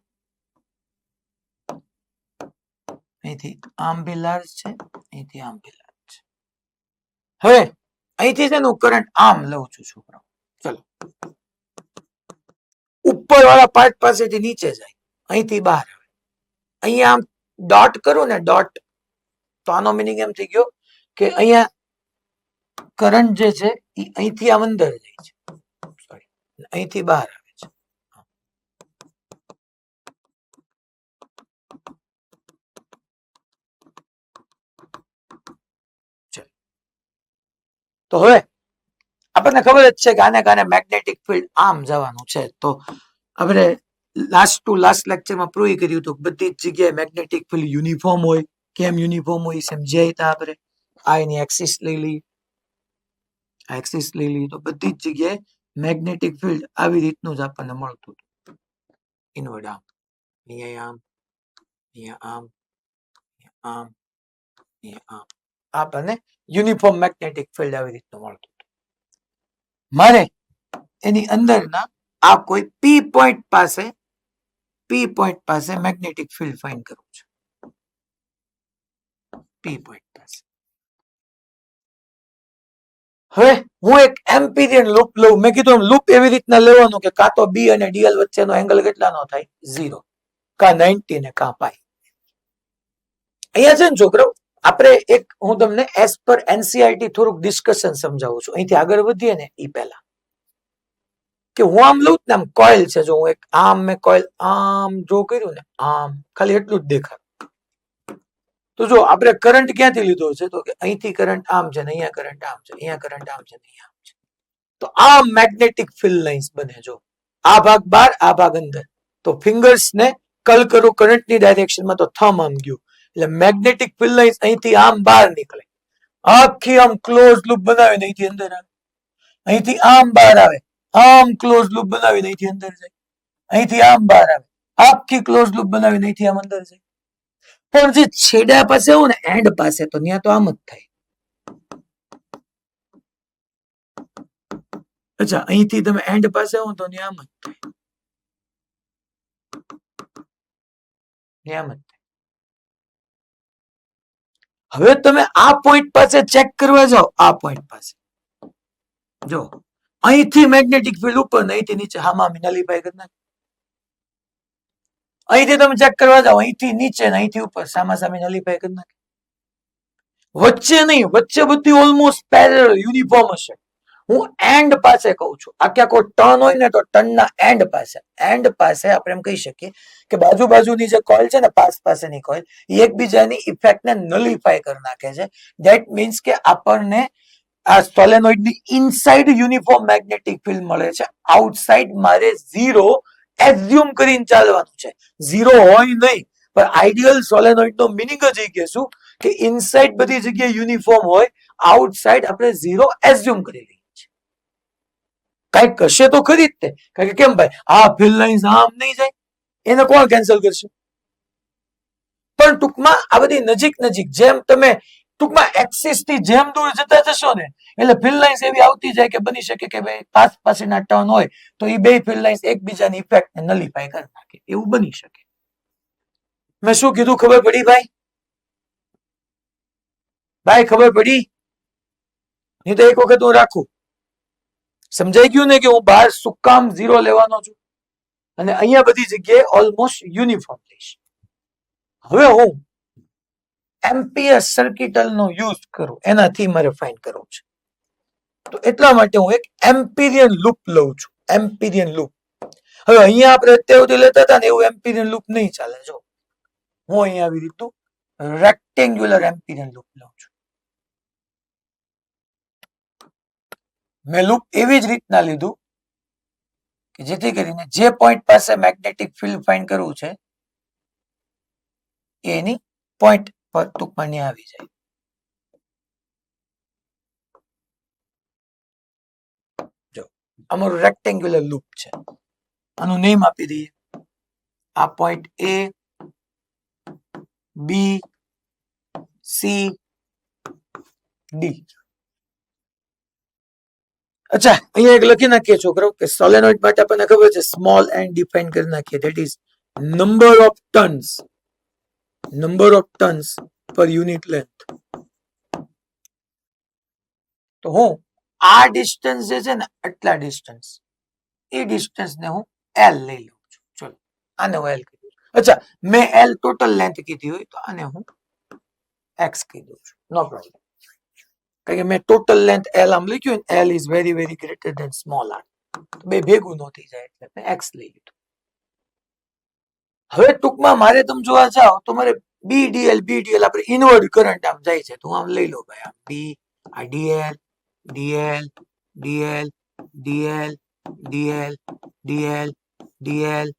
અહીંથી આમ બી લાર્જ છે, અહીંથી આમ બી લાર્જ છે. હવે અહીંથી છે ને હું કરંટ આમ લઉં છું છોકરાઓ. ચલો, ઉપર વાળા પાર્ટ પાસેથી નીચે જાય, અહીંથી બહાર આવે. અહીંયા આમ ડોટ કરું ને, ડોટ, તો આનો મિનિંગ એમ થઈ ગયો કે અહીંયા કરંટ જે છે એ અહીંથી આમ અંદર જાય છે, સોરી, અહીંથી બહાર આવે છે. તો હવે આપણને ખબર જ છે કે આને કારણે મેગ્નેટિક ફિલ્ડ આમ જવાનું છે. તો આપણે લાસ્ટ ટુ લાસ્ટ લેક્ચરમાં પ્રૂવ કર્યું હતું બધી જ જગ્યાએ મેગ્નેટિક ફિલ્ડ યુનિફોર્મ હોય. કેમ યુનિફોર્મ હોય સમજાય તા આપણે. આ એની એક્સિસ લઈ લઈએ, આ એક્સિસ લઈ લઈએ, તો બધી જ જગ્યાએ મેગ્નેટિક ફિલ્ડ આવી રીતનું જ આપણને મળતું હતું. ઇનવર્ડ આમ, અહીંયા આમ, અહીંયા આમ, અહીંયા આમ, અહીંયા આમ, આપણને યુનિફોર્મ મેગ્નેટિક ફિલ્ડ આવી રીતનું મળતું હતું. મારે એની અંદરના આ કોઈ પી પોઈન્ટ પાસે મેગ્નેટિક ફિલ્ડ ફાઇન્ડ કરવું છે. પી પોઈન્ટ પાસે. હવે હું એક એમ્પિરિયન લૂપ લઉં. મેં કીધું લૂપ એવી રીતના લેવાનું કે કાં તો બી અને ડીએલ વચ્ચેનો એંગલ કેટલાનો થાય? 0, કાં 90 ને કાં પાઈ. અહીંયા છે ને છોકરો, આપણે એક, હું તમને એઝ પર એનસીઆરટી થોડુંક ડિસ્કશન સમજાવું છું. અહીંથી આગળ વધીએ ને એ પહેલા કે હું આમ લઉં ને, આમ કોઇલ છે, જો હું એક આમ મેં કોઇલ આમ જો કર્યું ને, આમ ખાલી એટલું જ દેખાય. તો જો આપણે કરંટ ક્યાંથી લીધો છે? તો કે અહીંથી કરંટ આમ છે ને અહીંયા કરંટ આમ છે, અહીંયા કરંટ આમ છે ને અહીંયા આમ છે. તો આ મેગ્નેટિક ફિલ્ડ લાઇન્સ બને. જો આ ભાગ બહાર, આ ભાગ અંદર. તો ફિંગર્સ ને કલ કરું કરંટની ડાયરેક્શનમાં, તો થંબ આમ ગયું, એટલે મેગ્નેટિક ફિલ્ડ લાઇન્સ અહીંથી આમ બહાર નીકળે, આખી આમ ક્લોઝ લૂપ બનાવીને અહીંથી અંદર આવે, અહીંથી આમ બહાર આવે, આમ ક્લોઝ લૂપ બનાવીને અહીંથી અંદર જાય, અહીંથી આમ બહાર આવે, આખી ક્લોઝ લૂપ બનાવીને અહીંથી આમ અંદર જાય. પણ જે છેડા પાસે હોય ને એન્ડ પાસે, તો ત્યાં તો આમ જ થાય. અચ્છા, અહીંથી તમે એન્ડ પાસે હો તો ત્યાં આમ જ થાય, ત્યાં આમ જ થાય. હવે તમે આ પોઈન્ટ પાસે ચેક કરવા જાઓ, આ પોઈન્ટ પાસે જો અહીંથી મેગ્નેટિક ફિલ્ડ ઉપર ને અહીંથી નીચે, હામાં નલીફાઈ કરી નાખે. અહીંથી તમે ચેક કરવા જાઓ, અહીંથી નીચે ને અહીંથી ઉપર, સામા સામે નલીફાઈ કરી નાખે. વચ્ચે નહીં, વચ્ચે બધી ઓલમોસ્ટ પેરેલલ યુનિફોર્મ હશે. હું એન્ડ પાસે કહું છું. આખા કોઈ ટર્ન હોય ને તો ટર્નના એન્ડ પાસે આપણે એમ કહી શકીએ કે બાજુની જે કોઇલ છે ને, પાસેની કોઇલ, એ એકબીજાની ઇફેક્ટને નલીફાઈ કરી નાખે છે. ધેટ મીન્સ કે આપણને આ સોલેનોઇડની ઇનસાઇડ યુનિફોર્મ મેગ્નેટિક ફિલ્ડ મળે છે. આઉટસાઇડ મારે ઝીરો એઝ્યુમ કરીને ચાલવાનું છે. ઝીરો હોય નહીં, પણ આઈડિયલ સોલેનોઇડનો મિનિંગ જ એ કહેશું કે ઇનસાઇડ બધી જગ્યાએ યુનિફોર્મ હોય, આઉટસાઇડ આપણે ઝીરો એઝ્યુમ કરી લઈએ. કઈક હશે તો ખરી જ તે. કારણ કે કેમ ભાઈ, આ ફિલ્ડ લાઇન્સ આમ નહીં જાય, એને કોણ કેન્સલ કરશે? પણ ટૂંકમાં આ બધી નજીક જેમ તમે ટૂંકમાં એક્સિસ થી જેમ દૂર જતા જશો ને, એટલે ફિલ્ડ લાઇન્સ એવી આવતી જાય કે બની શકે કે ભાઈ પાસેના ટર્ન હોય તો એ બે ફિલ્ડ લાઇન્સ એકબીજાની ઇફેક્ટને નલીફાઈ કરી નાખે, એવું બની શકે. મેં શું કીધું ખબર પડી ભાઈ? ખબર પડી? નહીં તો એક વખત હું રાખું. સમજાઈ ગયું ને કે હું બહાર શું કામ ઝીરો લેવાનો છું અને અહીંયા બધી જગ્યાએ ઓલમોસ્ટ યુનિફોર્મ લઈશ. હવે હું એમ્પિયર સર્કિટલ નો યુઝ કરું, એનાથી મારે ફાઇન્ડ કરવું છે. તો એટલા માટે હું એક એમ્પિરિયન લૂપ લઉં છું. એમ્પિરિયન લૂપ. હવે અહીંયા આપણે અત્યાર સુધી લેતા હતા ને એવું એમ્પિરિયન લૂપ નહીં ચાલે. જો હું અહીંયા આવી રીતનું રેક્ટેન્ગ્યુલર એમ્પિરિયન લૂપ લઉં છું. મેં લૂપ એવી જ રીતના લીધું કે જેથી કરીને જે પોઈન્ટ પાસે મેગ્નેટિક ફિલ્ડ ફાઇન્ડ કરવું છે એની પોઈન્ટ પર ટૂંકમાં આવી જાય. જો અમારું રેક્ટેન્ગ્યુલર લૂપ છે, આનું નેમ આપી દઈએ. આ પોઈન્ટ એ, બી, સી, ડી. અચ્છા, અહીંયા એક લખી નાખીએ છોકરો કે સોલેનોઇડ માટે આપણને ખબર છે સ્મોલ એન્ડ ડિફાઇન કરી નાખીએ. That is number of turns પર યુનિટ લેન્થ. તો હું આ ડિસ્ટન્સ જે છે ને, આટલા ડિસ્ટન્સ, એ ડિસ્ટન્સ ને હું એલ લઈ લઉં છું. ચલો, આને હું એલ કહી દઉં છું. અચ્છા, મેં એલ ટોટલ લેન્થ કીધી હોય તો આને હું એક્સ કહી દઉં છું. No problem. કારણ કે મેં ટોટલ લેન્થ એલ આમ લખ્યું, L is very very greater than small R, બે ભેગું ન થઈ જાય એટલે મેં એક્સ લઈ લીધું. હવે ટૂંકમાં મારે તમે જોવા જાઓ તો મારે બીડીએલ આપણે ઇનવર્ડ કરંટ આમ જાય છે, તો આમ લઈ લો ભાઈ, આમ બી, આ DL, DL, DL, DL, DL, DL, DL,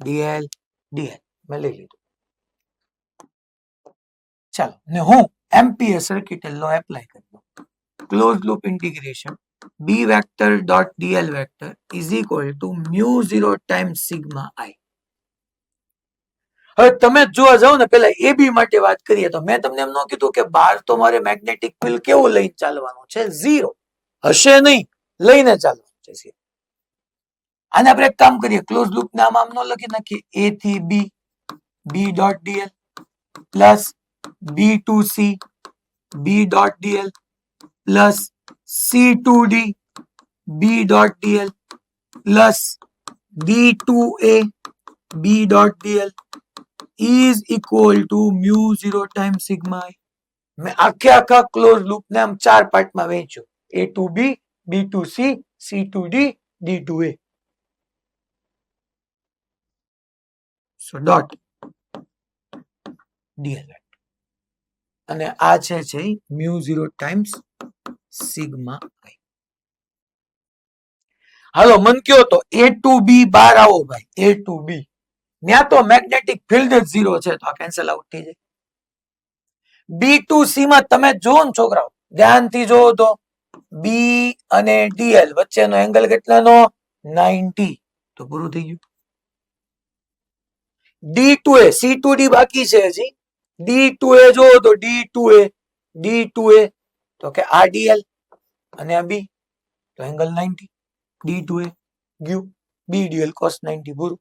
DL, DL મેં લઈ લીધું. ચાલો, ને હું એમ્પિયર સર્કિટલ લો એપ્લાય કરી દઉં. Close loop integration B vector dot DL vector is equal to mu 0 times sigma I. હવે તમે જોવા જાઓ ને, પેલા એબી માટે વાત કરીએ તો મેં તમને એમ ન કીધું કે બહાર તો મારે મેગ્નેટિક ફિલ્ડ કેવું લઈને ચાલવાનું છે? ઝીરો હશે નહીં, લઈને ચાલવાનું છે ઝીરો. આને આપણે એક કામ કરીએ, ક્લોઝ લૂપ નામ આમ ન લખી નાખીએ, એ થી B, B dot DL plus B to C, B dot DL plus C to D, B dot DL plus D to A, B dot DL is equal to mu 0 times sigma i. મેં આખા close loop ને આમ ચાર પાર્ટમાં વહેંચ્યું, a to b, b to c, c to d, d to a. So dot dl અને આ છે mu 0 times sigma i. હાલો, મન કયો તો a to b બહાર આવો ભાઈ, a to b ત્યાં તો મેગ્નેટિક ફિલ્ડ જ ઝીરો છે, તો આ કેન્સલ આઉટ થઈ જાય. બી ટુ સી માં તમે જો ને છોકરાઓ, ધ્યાનથી જો તો બી અને ડીએલ વચ્ચેનો એંગલ કેટલાનો? 90 તો પૂરું થઈ ગયું. D2A C2D બાકી છે હજી. D2A જો તો D2A તો કે આ DL અને આ B તો એંગલ 90. D2A ગયું, BDL cos 90 પૂરું.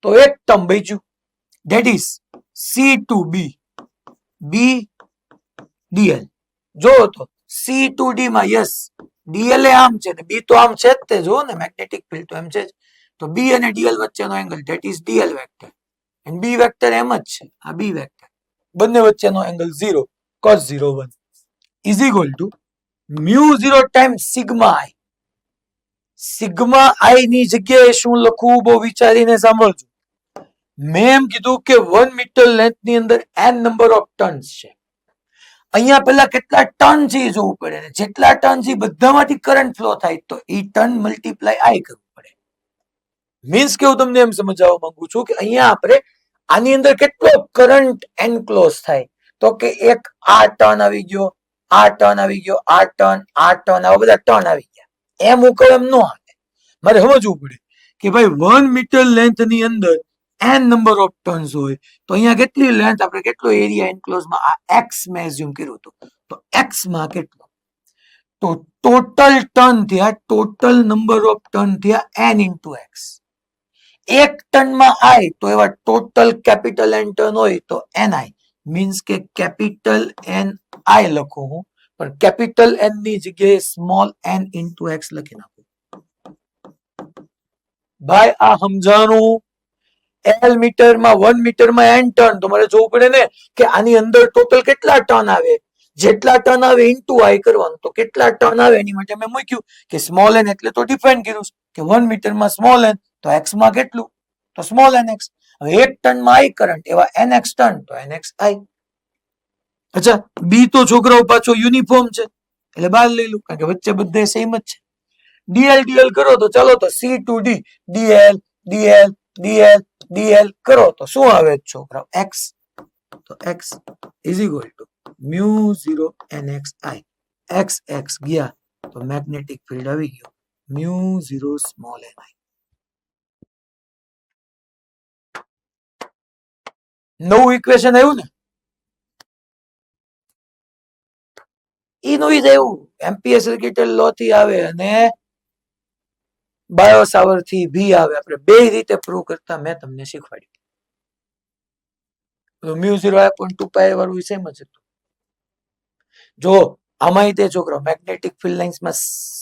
તો એક term બચ્યું, that is C2B BDL. જો તો C2D માં યસ DL એ આમ છે ને B તો આમ છે જ તે, જો ને મેગ્નેટિક ફિલ્ડ તો એમ છે જ. તો B અને DL વચ્ચેનો angle that is DL vector, and B vector એમ જ છે, આ B વેક્ટર. બંને વચ્ચેનો angle 0 cos 01 is equal to mu0 times sigma I. Sigma આઈ ની જગ્યાએ શું લખવું બહુ વિચારીને સાંભળજો. મેં એમ કીધું કે 1 મીટર લેન્થ ની અંદર n નંબર ઓફ ટર્ન્સ છે. અહીંયા પેલા કેટલા ટર્ન છે એ જોવું પડે, ને જેટલા ટર્ન છે બધામાંથી કરંટ ફ્લો થાય તો એ ટર્ન મલ્ટીપ્લાય આઈ કરવું પડે. મીન્સ કે હું તમને એમ સમજાવવા માંગુ છું કે અહીંયા આપણે આની અંદર કેટલો કરંટ એનક્લોઝ થાય, તો કે એક આ ટર્ન આવી ગયો, આ ટર્ન આવી ગયો, આ ટર્ન, આવા બધા ટર્ન આવી ગયા. એમ હું કહું એમ ન આવે, મારે સમજવું પડે કે ભાઈ 1 મીટર લેન્થ ની અંદર n નંબર ઓફ ટર્ન્સ હોય તો અહીંયા કેટલી લેન્થ, આપણે કેટલો એરિયા એન્ક્લોઝ માં આ x મેં એઝ્યુમ કર્યું હતું, તો x માં કેટલો, તો ટોટલ ટર્ન થયા, ટોટલ નંબર ઓફ ટર્ન થયા n ઇન્ટુ x. એક ટર્ન માં i તો એવા ટોટલ કેપિટલ n ટર્ન હોય તો ni, મીન્સ કે કેપિટલ n i લખું હું, પણ કેપિટલ n ની જગ્યાએ સ્મોલ n ઇન્ટુ x લખી નાખું. ભાઈ આ સમજાણું. L મીટરમાં 1 મીટરમાં n ટર્ન, તો મારે જોવું પડે ને કે આની અંદર ટોટલ કેટલા ટર્ન આવે, જેટલા ટર્ન આવે ઇન્ટુ i કરવાનું. તો કેટલા ટર્ન આવે એની માટે મેં મૂક્યું કે સ્મોલ n, એટલે તો ડિફાઇન કર્યું કે 1 મીટરમાં સ્મોલ n તો x માં કેટલું, તો સ્મોલ nx. હવે એક ટર્નમાં i કરંટ, એવા nx ટર્ન તો nx i. અચ્છા બી તો છોકરાઓ પાછો યુનિફોર્મ છે એટલે બહાર લઈ લો, કારણ કે વચ્ચે બધે સેમ જ છે. dl કરો તો ચાલો તો C2D dl dl dl dl કરો તો શું આવે છોકરાઓ x, તો x is equal to mu0 nxi. x ગયા તો મેગ્નેટિક ફિલ્ડ આવી ગયો mu0 સ્મોલ ni. નવું ઇક્વેશન આવ્યું ને, એનું જ એવું એમ્પિયર સર્કિટ લો થી આવે અને બાયો સાવર થી ભી આવે. આપણે બે રીતે પ્રૂવ કરતા મેં તમને શીખવાડ્યું. mu0 2 પાય વાળું સેમ જ હતું. જો આમાં તે છોકરો મેગ્નેટિક ફિલ્ડ લાઇન્સ માં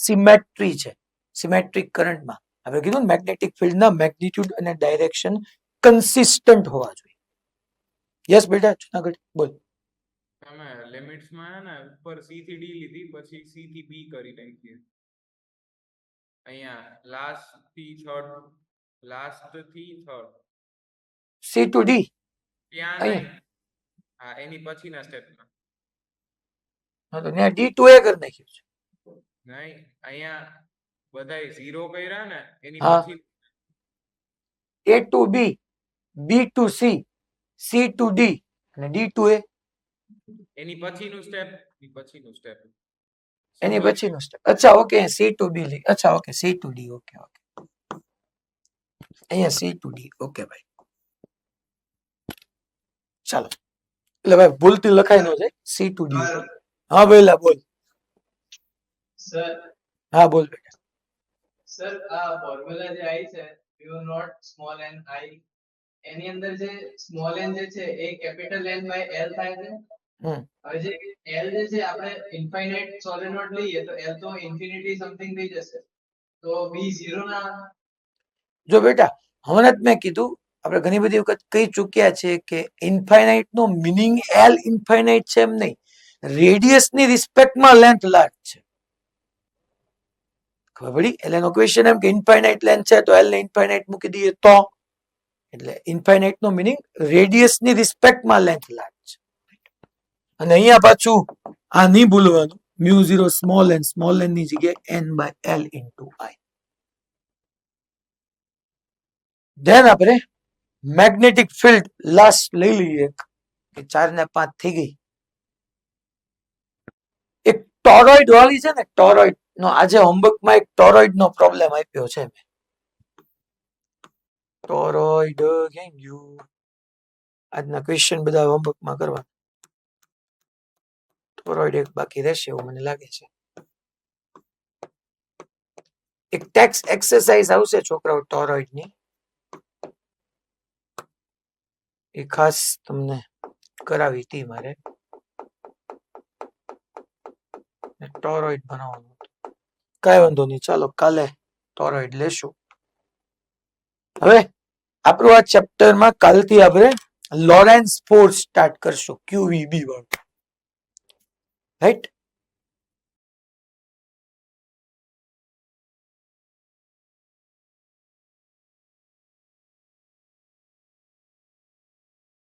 સિમેટ્રી છે, સિમેટ્રિક કરંટમાં આપણે કીધું મેગ્નેટિક ફિલ્ડ ના મેગ્નીટ્યુડ અને ડાયરેક્શન કન્સિસ્ટન્ટ હોવા જોઈએ. યસ બેટા જુનાગઢ બોલ. તમે લિમિટ્સ માં હે ને ઉપર c થી d લીધી, પછી c થી b કરી નાખી. અહીંયા લાસ્ટ થી થર્ડ C to D ત્યાં અહીંયા. નહીં. હા એની પછીના સ્ટેપમાં હા તો ત્યાં D2A કરી નાખ્યું છે. નહીં, અહીંયા બધાય 0 કર્યા ને એની હા. પછી A to B, B to C, C to D અને D to A એની પછીનું સ્ટેપ એની પછીનો સ્ટેપ. અચ્છા ઓકે C to B લી. અચ્છા okay C to D okay okay. અહીંયા C to D ઓકે ભાઈ. ચાલો એટલે ભાઈ ભૂલથી લખાઈ ન જાય C to D. હા બોલા બોલ. સર હા બોલ બેટા. સર આ ફોર્મ્યુલા જે આવી છે mu0 સ્મોલ n i, એની અંદર જે સ્મોલ n જે છે એ કેપિટલ n બાય l થાય છે. હમ. હવે જે l જે છે આપણે ઇન્ફાઇનાઇટ સોલેનોઇડ લઈએ તો l તો ઇન્ફિનિટી સમથિંગ થઈ જશે, તો b 0 ના. જો બેટા હમણાં જ મેં કીધું, આપણે ઘણી બધી વખત કહી ચૂક્યા છે કે infinite no meaning L infinite છે એમ નહીં, રેડિયસ ની રિસ્પેક્ટમાં લેન્થ લાર્જ છે. ખબર પડી? એટલે એનો ક્વેશ્ચન એમ કે ઇન્ફાઇનાઇટ લેન્થ છે તો L ને ઇન્ફાઇનાઇટ મૂકી દઈએ તો, એટલે ઇન્ફાઇનાઇટ નો મિનિંગ રેડિયસ ની રિસ્પેક્ટમાં લેન્થ લાર્જ છે. અને અહીંયા પાછું આ નહીં ભૂલવાનું, mu0 સ્મોલ n ની જગ્યાએ n by l into i. Then આપણે મેગ્નેટિક ફિલ્ડ લાસ્ટ લઈ લઈએ કે 4 ને 5 થઈ ગઈ. એક ટોરોઇડ વાળી છે ને, ટોરોઇડ નો આજે હોમવર્કમાં એક ટોરોઇડ નો પ્રોબ્લેમ આપ્યો છે મેં. ટોરોઇડ ક્યાં ગયું? આજના ક્વેશ્ચન બધા હોમવર્કમાં કરવા. ટોરોઇડ એક બાકી રહેશે એવું મને લાગે છે. એક ટેક્સ એક્સરસાઇઝ આવશે છોકરાઓ ટોરોઇડની, એ ખાસ તમને કરાવી હતી મારે. ટોરોઇડ બનાવવાનું હતું. કાંઈ વાંધો નહીં, ચાલો કાલે ટોરોઇડ લેશું. હવે આપણું આ ચેપ્ટરમાં કાલથી આપણે લોરેન્સ ફોર્સ સ્ટાર્ટ કરશું, QVB વાળું, રાઈટ?